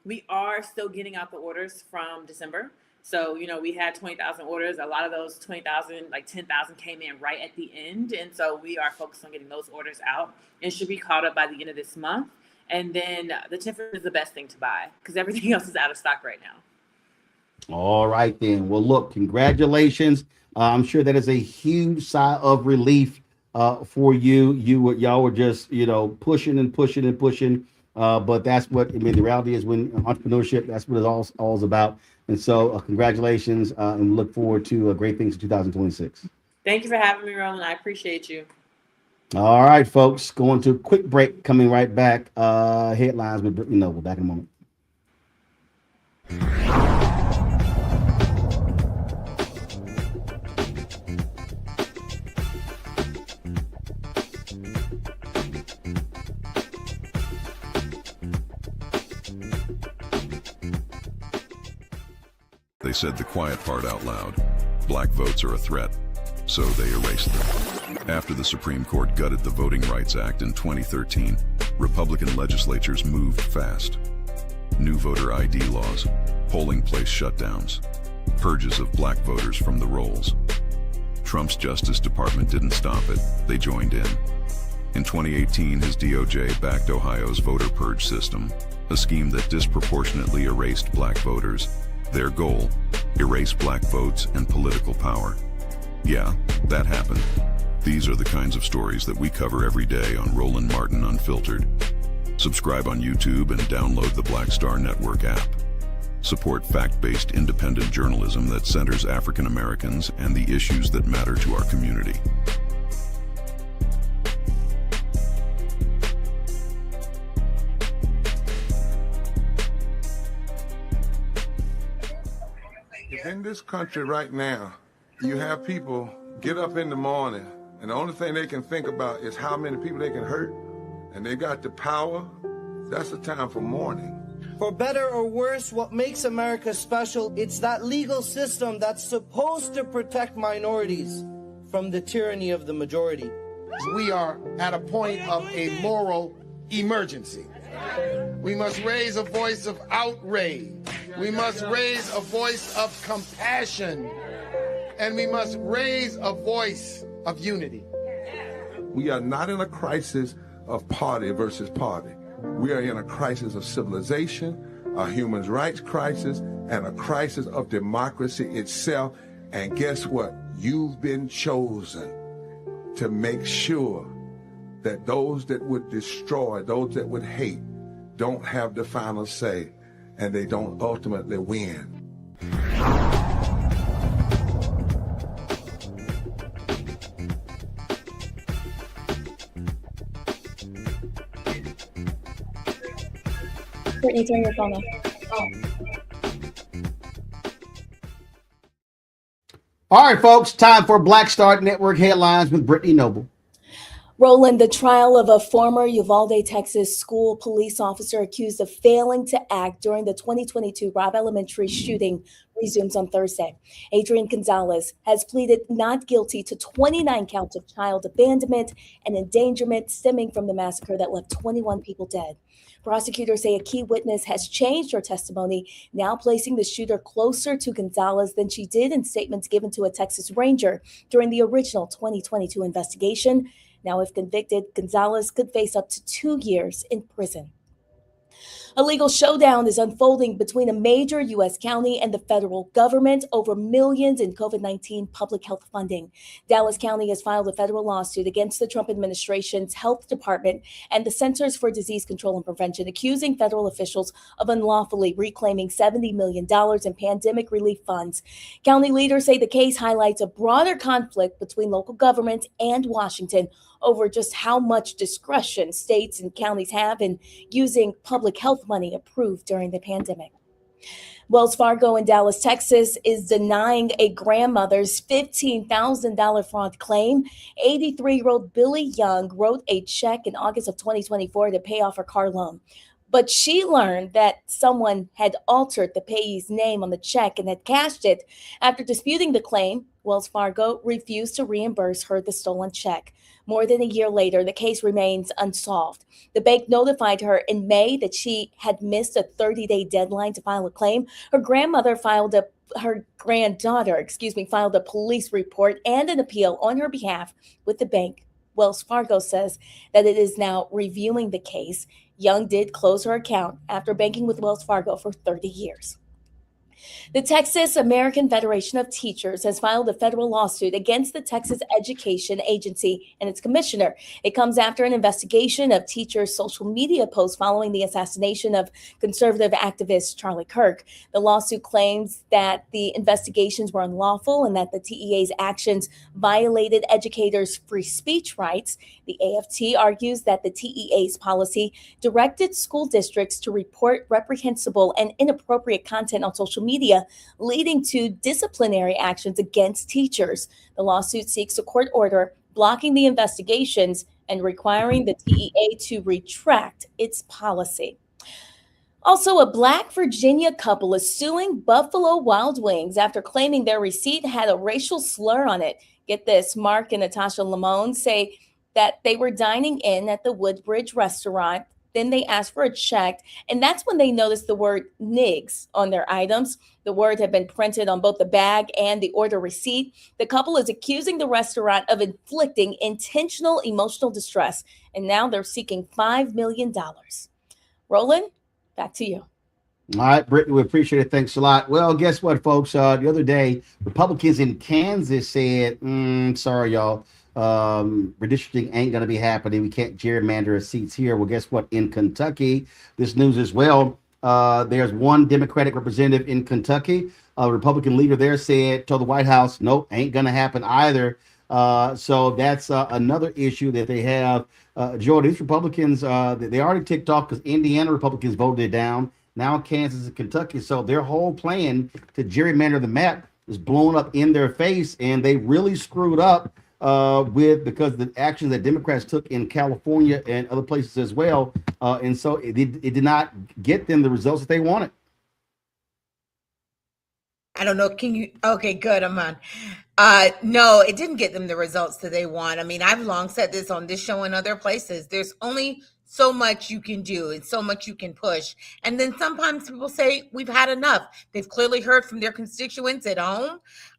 We are still getting out the orders from December. So, we had 20,000 orders. A lot of those 20,000, like 10,000 came in right at the end. And so we are focused on getting those orders out and should be caught up by the end of this month. And then the 10 is the best thing to buy because everything else is out of stock right now. All right, then. Well, look, congratulations. I'm sure that is a huge sigh of relief for you. Y'all were just, pushing and pushing and pushing. But that's what, the reality is when entrepreneurship, that's what it's all about. And so congratulations, and we look forward to great things in 2026. Thank you for having me, Roland. I appreciate you. All right, folks, going to a quick break, coming right back. Headlines with Brittany Noble. Back in a moment. They said the quiet part out loud. Black votes are a threat, so they erased them. After the Supreme Court gutted the Voting Rights Act in 2013, Republican legislatures moved fast. New voter ID laws, polling place shutdowns, purges of Black voters from the rolls. Trump's Justice Department didn't stop it, they joined in. In 2018, his DOJ backed Ohio's voter purge system, a scheme that disproportionately erased Black voters. Their goal, erase Black votes and political power. Yeah, that happened. These are the kinds of stories that we cover every day on Roland Martin Unfiltered. Subscribe on YouTube and download the Black Star Network app. Support fact-based independent journalism that centers African Americans and the issues that matter to our community. In this country right now, you have people get up in the morning and the only thing they can think about is how many people they can hurt, and they got the power. That's the time for mourning. For better or worse, what makes America special, it's that legal system that's supposed to protect minorities from the tyranny of the majority. We are at a point of a moral emergency. We must raise a voice of outrage. We must raise a voice of compassion. And we must raise a voice of unity. We are not in a crisis of party versus party. We are in a crisis of civilization, a human rights crisis, and a crisis of democracy itself. And guess what? You've been chosen to make sure that those that would destroy, those that would hate, don't have the final say, and they don't ultimately win. Brittany, turn your phone off. All right, folks, time for Black Star Network headlines with Brittany Noble. Roland, the trial of a former Uvalde, Texas school police officer accused of failing to act during the 2022 Robb Elementary shooting resumes on Thursday. Adrian Gonzalez has pleaded not guilty to 29 counts of child abandonment and endangerment stemming from the massacre that left 21 people dead. Prosecutors say a key witness has changed her testimony, now placing the shooter closer to Gonzalez than she did in statements given to a Texas Ranger during the original 2022 investigation. Now, if convicted, Gonzalez could face up to 2 years in prison. A legal showdown is unfolding between a major U.S. county and the federal government over millions in COVID-19 public health funding. Dallas County has filed a federal lawsuit against the Trump administration's health department and the Centers for Disease Control and Prevention, accusing federal officials of unlawfully reclaiming $70 million in pandemic relief funds. County leaders say the case highlights a broader conflict between local governments and Washington over just how much discretion states and counties have in using public health money approved during the pandemic. Wells Fargo in Dallas, Texas is denying a grandmother's $15,000 fraud claim. 83-year-old Billy Young wrote a check in August of 2024 to pay off her car loan. But she learned that someone had altered the payee's name on the check and had cashed it. After disputing the claim, Wells Fargo refused to reimburse her the stolen check. More than a year later, the case remains unsolved. The bank notified her in May that she had missed a 30-day deadline to file a claim. Her granddaughter filed a police report and an appeal on her behalf with the bank. Wells Fargo says that it is now reviewing the case. Young did close her account after banking with Wells Fargo for 30 years. The Texas American Federation of Teachers has filed a federal lawsuit against the Texas Education Agency and its commissioner. It comes after an investigation of teachers' social media posts following the assassination of conservative activist Charlie Kirk. The lawsuit claims that the investigations were unlawful and that the TEA's actions violated educators' free speech rights. The AFT argues that the TEA's policy directed school districts to report reprehensible and inappropriate content on social media, leading to disciplinary actions against teachers. The lawsuit seeks a court order blocking the investigations and requiring the TEA to retract its policy. Also, a Black Virginia couple is suing Buffalo Wild Wings after claiming their receipt had a racial slur on it. Get this, Mark and Natasha Lamone say that they were dining in at the Woodbridge restaurant. Then they asked for a check, and that's when they noticed the word NIGS on their items. The word had been printed on both the bag and the order receipt. The couple is accusing the restaurant of inflicting intentional emotional distress, and now they're seeking $5 million. Roland, back to you. All right, Brittany, we appreciate it. Thanks a lot. Well, guess what, folks? The other day, Republicans in Kansas said, sorry, y'all. Redistricting ain't going to be happening. We can't gerrymander seats here. Well, guess what? In Kentucky, this news as well. There's one Democratic representative in Kentucky. A Republican leader there told the White House, nope, ain't going to happen either. So that's another issue that they have. Joe, these Republicans, they already ticked off because Indiana Republicans voted it down. Now Kansas and Kentucky. So their whole plan to gerrymander the map is blown up in their face, and they really screwed up because the actions that Democrats took in California and other places as well. And so it did not get them the results that they wanted. I don't know. Okay, good. I'm on. No, it didn't get them the results that they want. I mean, I've long said this on this show and other places. There's only so much you can do and so much you can push. And then sometimes people say, we've had enough. They've clearly heard from their constituents at home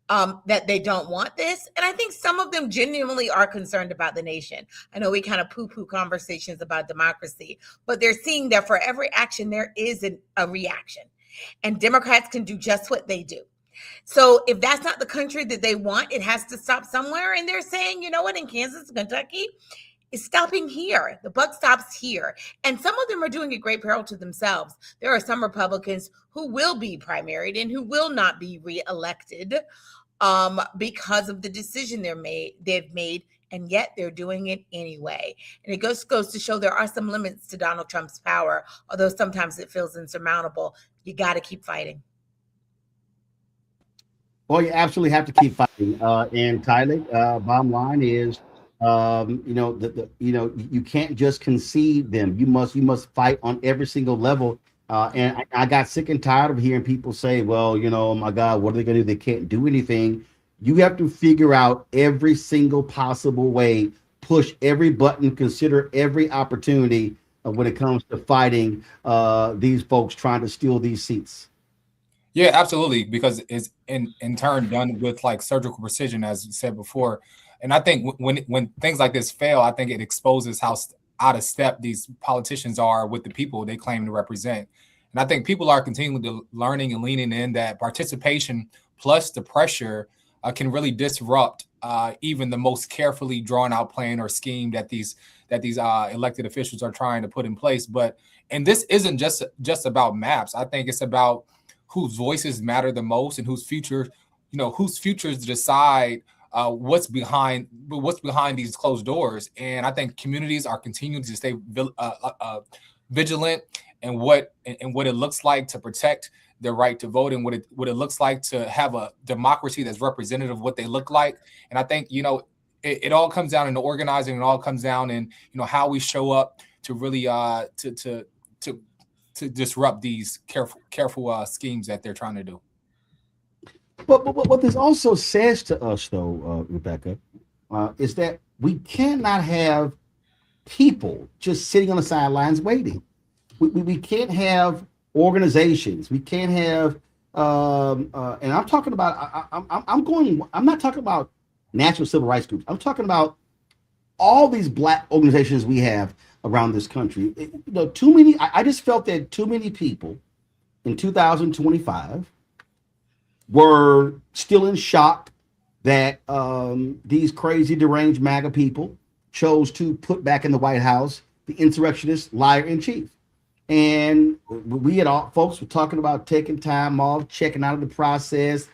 that they don't want this. And I think some of them genuinely are concerned about the nation. I know we kind of poo-poo conversations about democracy, but they're seeing that for every action, there is a reaction. And Democrats can do just what they do. So if that's not the country that they want, it has to stop somewhere. And they're saying, you know what, in Kansas, Kentucky, it's stopping here. The buck stops here. And some of them are doing a great peril to themselves. There are some Republicans who will be primaried and who will not be reelected because of the decision they've made, and yet they're doing it anyway. And it goes to show there are some limits to Donald Trump's power, although sometimes it feels insurmountable. You got to keep fighting. Well, you absolutely have to keep fighting. And Tyler, bottom line is, you can't just concede them. You must fight on every single level. And I got sick and tired of hearing people say, well, oh my God, what are they going to do? They can't do anything. You have to figure out every single possible way, push every button, consider every opportunity when it comes to fighting these folks trying to steal these seats. Yeah, absolutely, because it's in turn done with like surgical precision, as you said before. And I think when things like this fail, I think it exposes how out of step these politicians are with the people they claim to represent. And I think people are continually learning and leaning in that participation plus the pressure can really disrupt even the most carefully drawn out plan or scheme that these elected officials are trying to put in place. And this isn't just about maps. I think it's about whose voices matter the most and whose futures decide what's behind these closed doors. And I think communities are continuing to stay vigilant in what it looks like to protect their right to vote and what it looks like to have a democracy that's representative of what they look like. And I think it all comes down into organizing. It all comes down in how we show up to really to disrupt these careful schemes that they're trying to do. But what this also says to us, though, Rebecca, is that we cannot have people just sitting on the sidelines waiting. We can't have organizations. We can't have, and I'm talking about. I'm not talking about national civil rights groups. I'm talking about all these Black organizations we have around this country. Too many. I just felt that too many people in 2025 were still in shock that these crazy deranged MAGA people chose to put back in the White House the insurrectionist liar in chief. And folks were talking about taking time off, checking out of the process,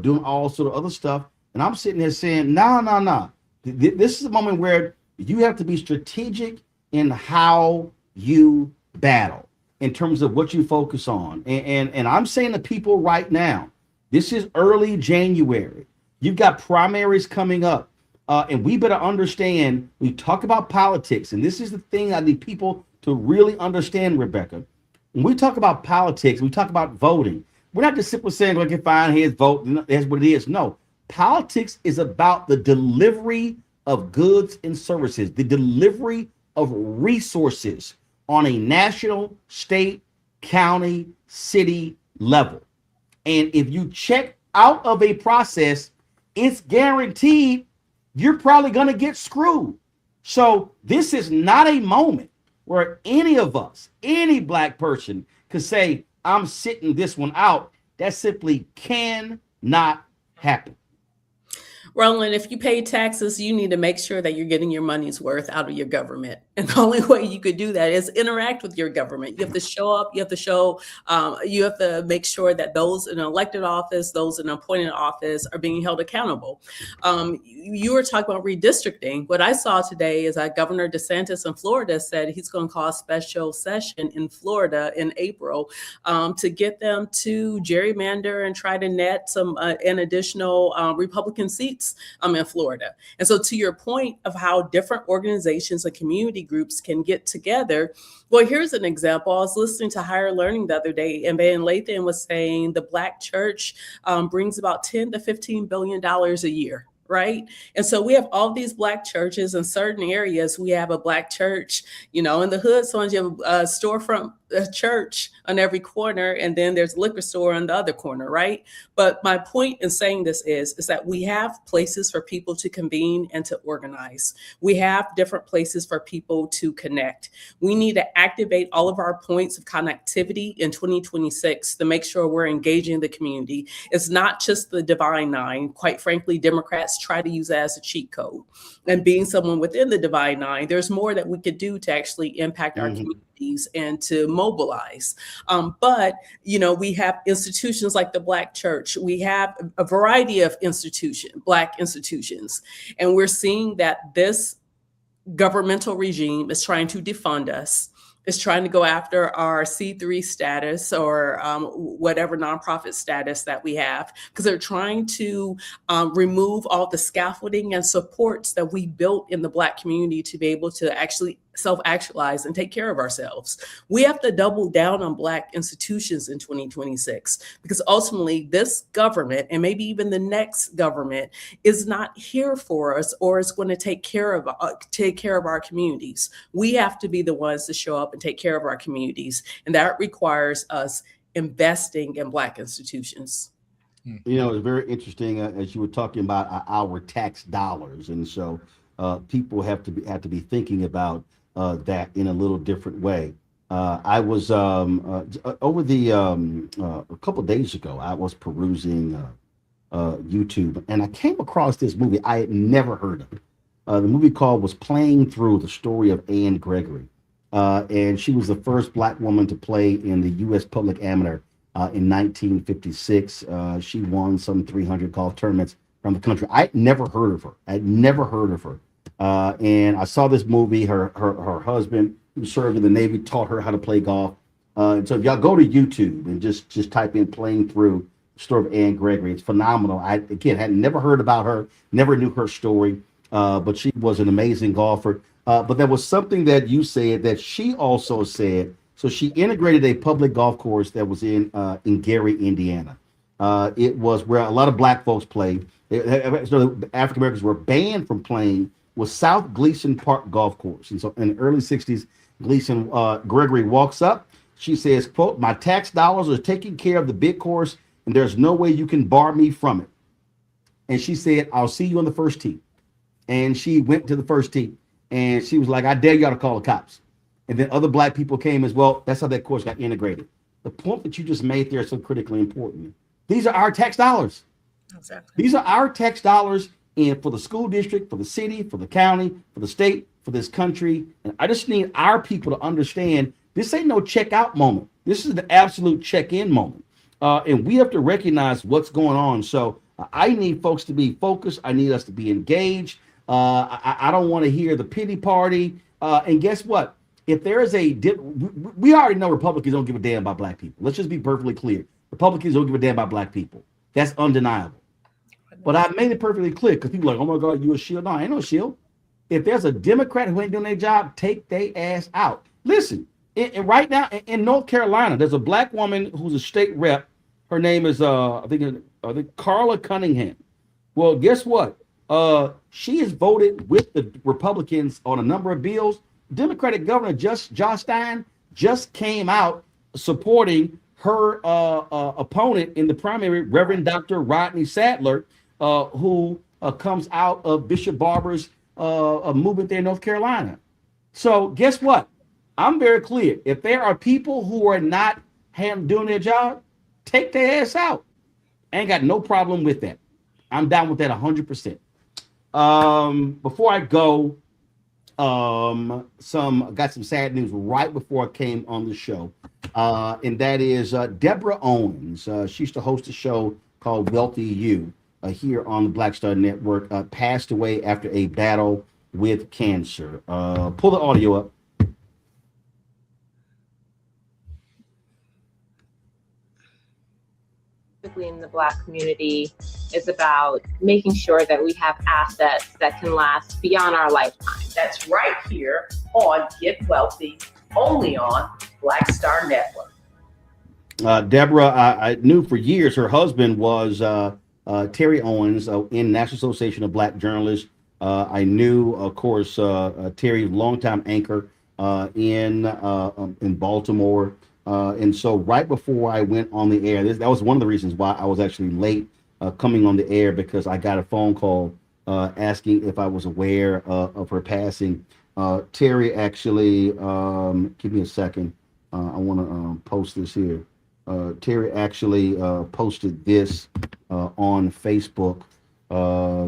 doing all sort of other stuff. And I'm sitting there saying, no. This is a moment where you have to be strategic in how you battle in terms of what you focus on. And I'm saying to people right now, this is early January. You've got primaries coming up. And we better understand, we talk about politics, and this is the thing I need people to really understand, Rebecca. When we talk about politics, we talk about voting. We're not just simply saying, okay, fine, here's vote, that's what it is. No, politics is about the delivery of goods and services, the delivery of resources on a national, state, county, city level. And if you check out of a process, it's guaranteed you're probably going to get screwed. So this is not a moment where any of us, any Black person could say, I'm sitting this one out. That simply cannot happen. Roland, if you pay taxes, you need to make sure that you're getting your money's worth out of your government. And the only way you could do that is interact with your government. You have to show up. You have to make sure that those in elected office, those in appointed office are being held accountable. You were talking about redistricting. What I saw today is that Governor DeSantis in Florida said he's going to call a special session in Florida in April to get them to gerrymander and try to net some an additional Republican seats in Florida. And so to your point of how different organizations and community groups can get together, well, here's an example. I was listening to Higher Learning the other day, and Van Lathan was saying the Black church brings about $10 to $15 billion a year, right? And so we have all these Black churches in certain areas. We have a Black church, in the hood. Sometimes you have a storefront, a church on every corner, and then there's a liquor store on the other corner, right? But my point in saying this is that we have places for people to convene and to organize. We have different places for people to connect. We need to activate all of our points of connectivity in 2026 to make sure we're engaging the community. It's not just the Divine Nine. Quite frankly, Democrats try to use that as a cheat code. And being someone within the Divine Nine, there's more that we could do to actually impact our communities and to mobilize. But we have institutions like the Black Church. We have a variety of Black institutions. And we're seeing that this governmental regime is trying to defund us, is trying to go after our C3 status or whatever nonprofit status that we have, because they're trying to remove all the scaffolding and supports that we built in the Black community to be able to actually self-actualize and take care of ourselves. We have to double down on Black institutions in 2026, because ultimately this government, and maybe even the next government, is not here for us or is going to take care of our communities. We have to be the ones to show up and take care of our communities, and that requires us investing in Black institutions. It's very interesting as you were talking about our tax dollars, and so people have to be thinking about that in a little different way. I was over the a couple of days ago, I was perusing YouTube, and I came across this movie I had never heard of. The movie was Playing Through, the story of Anne Gregory. And she was the first Black woman to play in the U.S. Public Amateur in 1956. She won some 300 golf tournaments around the country. I'd never heard of her. And I saw this movie. Her husband, who served in the Navy, taught her how to play golf. So if y'all go to YouTube and just type in Playing Through, the story of Anne Gregory, it's phenomenal. I, again, had never heard about her, never knew her story, but she was an amazing golfer. But there was something that you said that she also said. So she integrated a public golf course that was in Gary, Indiana. It was where a lot of Black folks played. So African Americans were banned from playing, was South Gleason Park Golf Course. And so in the early 60s, Gleason Gregory walks up. She says, quote, "My tax dollars are taking care of the big course, and there's no way you can bar me from it." And she said, "I'll see you on the first tee." And she went to the first tee, and she was like, "I dare y'all to call the cops." And then other Black people came as well. That's how that course got integrated. The point that you just made there is so critically important. These are our tax dollars. Exactly. These are our tax dollars, and for the school district, for the city, for the county, for the state, for this country. And I just need our people to understand this ain't no check out moment. This is the absolute check in moment. And we have to recognize what's going on. So I need folks to be focused. I need us to be engaged. I don't want to hear the pity party. And guess what? If there is we already know Republicans don't give a damn about Black people. Let's just be perfectly clear. Republicans don't give a damn about Black people. That's undeniable. But I made it perfectly clear because people are like, "Oh my God, you a shield?" No, I ain't no shield. If there's a Democrat who ain't doing their job, take their ass out. Listen, right now in North Carolina, there's a Black woman who's a state rep. Her name is I think Carla Cunningham. Well, guess what? She has voted with the Republicans on a number of bills. Democratic Governor Josh Stein just came out supporting her opponent in the primary, Reverend Dr. Rodney Sadler, who comes out of Bishop Barber's movement there in North Carolina. So guess what? I'm very clear. If there are people who are not doing their job, take their ass out. I ain't got no problem with that. I'm down with that 100%. Before I go, got some sad news right before I came on the show. And that is Deborah Owens. She used to host a show called Wealthy You here on the Black Star Network, passed away after a battle with cancer. Pull the audio up. In the Black community is about making sure that we have assets that can last beyond our lifetime. That's right here on Get Wealthy, only on Black Star Network. Deborah, I knew for years her husband was Terry Owens in National Association of Black Journalists. I knew, of course, Terry, longtime anchor in Baltimore. And so right before I went on the air, that was one of the reasons why I was actually late coming on the air, because I got a phone call asking if I was aware of her passing. Terry actually, give me a second. I want to post this here. Terry actually posted this on Facebook.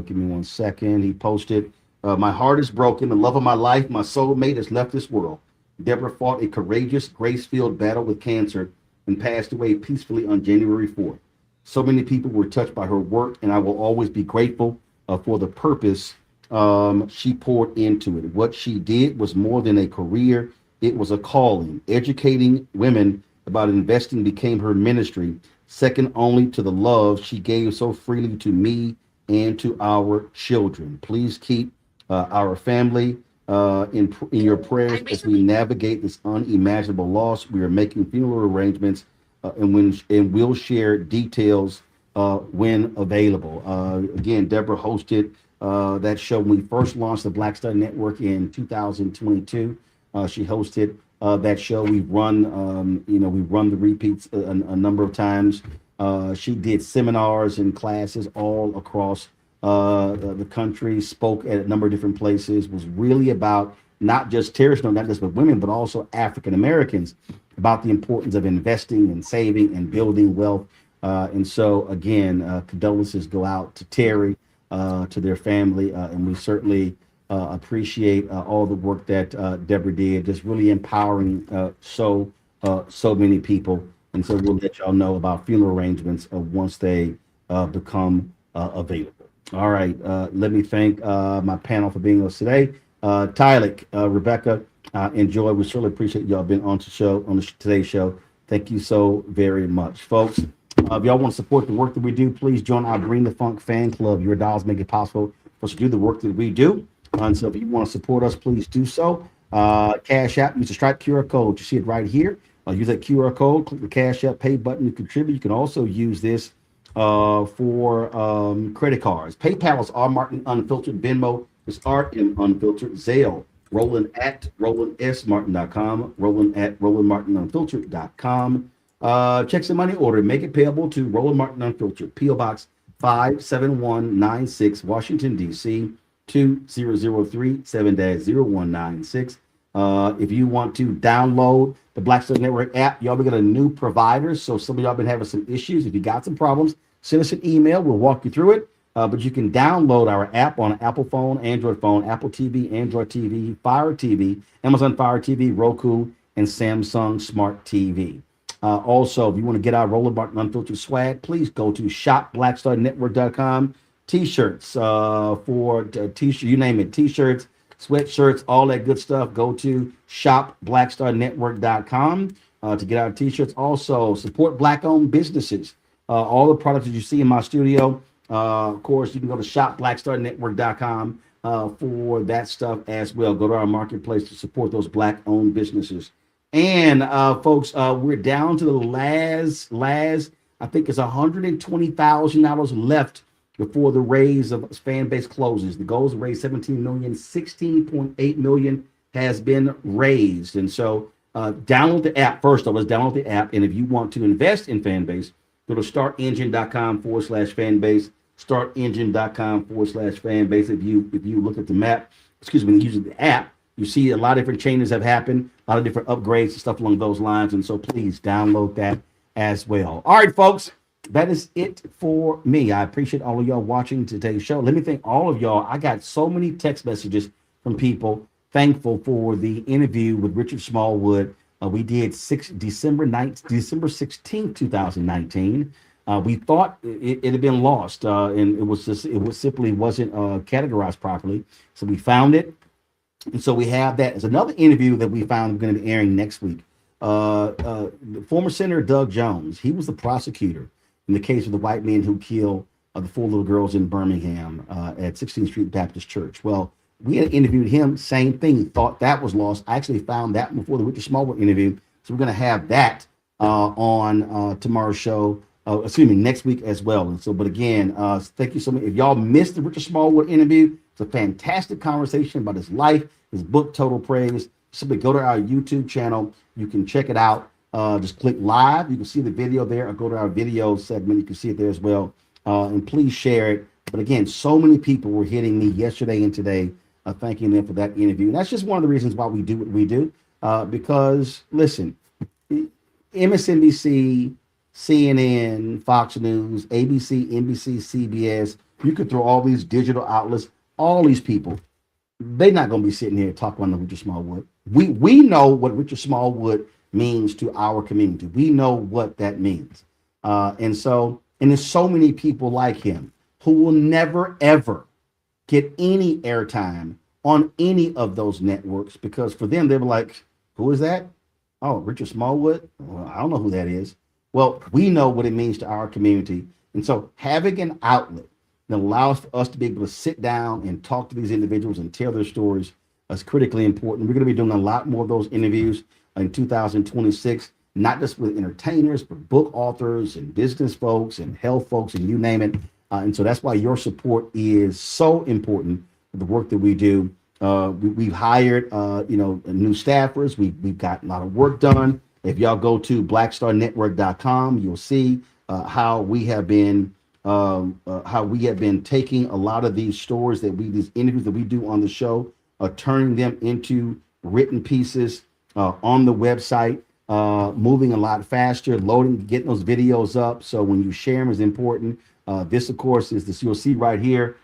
Give me 1 second. He posted, my heart is broken. The love of my life, my soulmate, has left this world. Deborah fought a courageous, grace-filled battle with cancer and passed away peacefully on January 4th. So many people were touched by her work, and I will always be grateful for the purpose she poured into it. What she did was more than a career. It was a calling. Educating women about investing became her ministry, second only to the love she gave so freely to me and to our children. Please keep our family in your prayers as we navigate this unimaginable loss. We are making funeral arrangements and we'll share details when available. Again, Deborah hosted that show when we first launched the Black Star Network in 2022. She hosted that show. We've run, we've run the repeats a number of times. She did seminars and classes all across the country, spoke at a number of different places, was really about not just terrorists, not just with women, but also African Americans, about the importance of investing and saving and building wealth. And so, again, condolences go out to Terry, to their family, and we certainly appreciate all the work that Deborah did, just really empowering so many people. And so we'll let y'all know about funeral arrangements once they become available. All right, let me thank my panel for being with us today. Tyler, Rebecca, and Joy, we certainly appreciate y'all being on today's show. Thank you so very much, folks. If y'all want to support the work that we do, please join our Bring the Funk fan club. Your dollars make it possible for us to do the work that we do. And so if you want to support us, please do so. Cash App, use the Stripe QR code. You see it right here. Use that QR code, click the Cash App pay button to contribute. You can also use this for credit cards. PayPal is R Martin Unfiltered. Venmo is RM Unfiltered. Zelle, Roland at RolandSMartin.com. Roland at RolandMartinUnfiltered.com. Checks and money order. Make it payable to Roland Martin Unfiltered. P.O. Box 57196, Washington, D.C. 2003 7-0196. If you want to download the Black Star Network app, y'all got a new provider. So some of y'all been having some issues. If you got some problems, send us an email. We'll walk you through it. But you can download our app on Apple phone, Android phone, Apple TV, Android TV, Fire TV, Amazon Fire TV, Roku, and Samsung Smart TV. Also, if you want to get our Roland Martin Unfiltered swag, please go to shopblackstarnetwork.com. T-shirts for t-shirt, you name it, t-shirts, sweatshirts, all that good stuff. Go to shopblackstarnetwork.com to get our t-shirts. Also, support Black-owned businesses. All the products that you see in my studio, of course, you can go to shopblackstarnetwork.com for that stuff as well. Go to our marketplace to support those Black-owned businesses. And folks, we're down to the last, I think it's $120,000 left before the raise of fan base closes. The goal is to raise 17 million, 16.8 million has been raised. And so download the app. First of all, let's download the app. And if you want to invest in fan base, go to startengine.com/fanbase, startengine.com/fanbase. If you look at the map, using the app, you see a lot of different changes have happened, a lot of different upgrades and stuff along those lines. And so please download that as well. All right, folks, that is it for me. I appreciate all of y'all watching today's show. Let me thank all of y'all. I got so many text messages from people thankful for the interview with Richard Smallwood. We did December 16th, 2019. We thought it had been lost, and it simply wasn't categorized properly. So we found it. And so we have that as another interview that we found going to be airing next week. Former Senator Doug Jones, he was the prosecutor in the case of the white men who killed the 4 little girls in Birmingham at 16th Street Baptist Church. Well, we had interviewed him, same thing, thought that was lost. I actually found that before the Richard Smallwood interview. So we're going to have that on tomorrow's show next week as well. And so, but again, thank you so much. If y'all missed the Richard Smallwood interview, it's a fantastic conversation about his life, his book, Total Praise. Simply go to our YouTube channel. You can check it out. Just click live. You can see the video there, or go to our video segment. You can see it there as well. And please share it. But again, so many people were hitting me yesterday and today, thanking them for that interview. And that's just one of the reasons why we do what we do. Because listen, MSNBC, CNN, Fox News, ABC, NBC, CBS, you could throw all these digital outlets, all these people, they're not going to be sitting here talking about Richard Smallwood. We know what Richard Smallwood means to our community. We know what that means. And there's so many people like him who will never, ever get any airtime on any of those networks, because for them, they were like, who is that? Oh, Richard Smallwood? Well, I don't know who that is. Well, we know what it means to our community. And so having an outlet that allows for us to be able to sit down and talk to these individuals and tell their stories is critically important. We're going to be doing a lot more of those interviews in 2026, not just with entertainers, but book authors and business folks and health folks and you name it. And so that's why your support is so important for the work that we do. We've hired, new staffers. We've got a lot of work done. If y'all go to blackstarnetwork.com, you'll see how we have been taking a lot of these stories these interviews that we do on the show, turning them into written pieces on the website, moving a lot faster, getting those videos up. So when you share them is important. This, of course, is this. You'll see right here.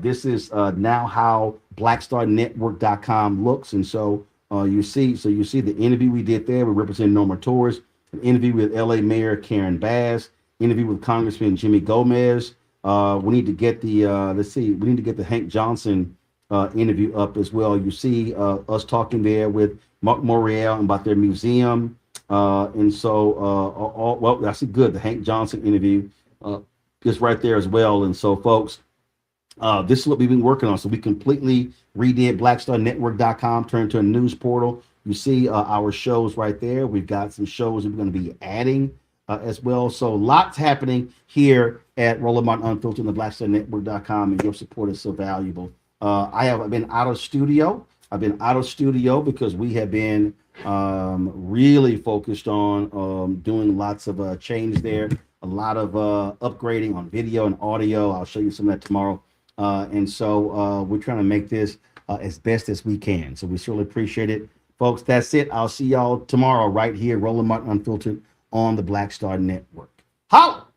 This is now how blackstarnetwork.com looks. And so you see the interview we did there. We represent Norma Torres, an interview with LA Mayor Karen Bass, interview with Congressman Jimmy Gomez. We need to get the Hank Johnson interview up as well. You see us talking there with Mark Morial about their museum. That's good. The Hank Johnson interview is right there as well. And so, folks, this is what we've been working on. So we completely redid blackstarnetwork.com, turned to a news portal. You see our shows right there. We've got some shows that we're going to be adding as well. So lots happening here at Roland Martin Unfiltered and the blackstarnetwork.com, and your support is so valuable. I've been out of studio. Because we have been really focused on doing lots of change there, a lot of upgrading on video and audio. I'll show you some of that tomorrow. And so we're trying to make this as best as we can. So we certainly appreciate it. Folks, that's it. I'll see y'all tomorrow right here, Roland Martin Unfiltered on the Black Star Network. Holla!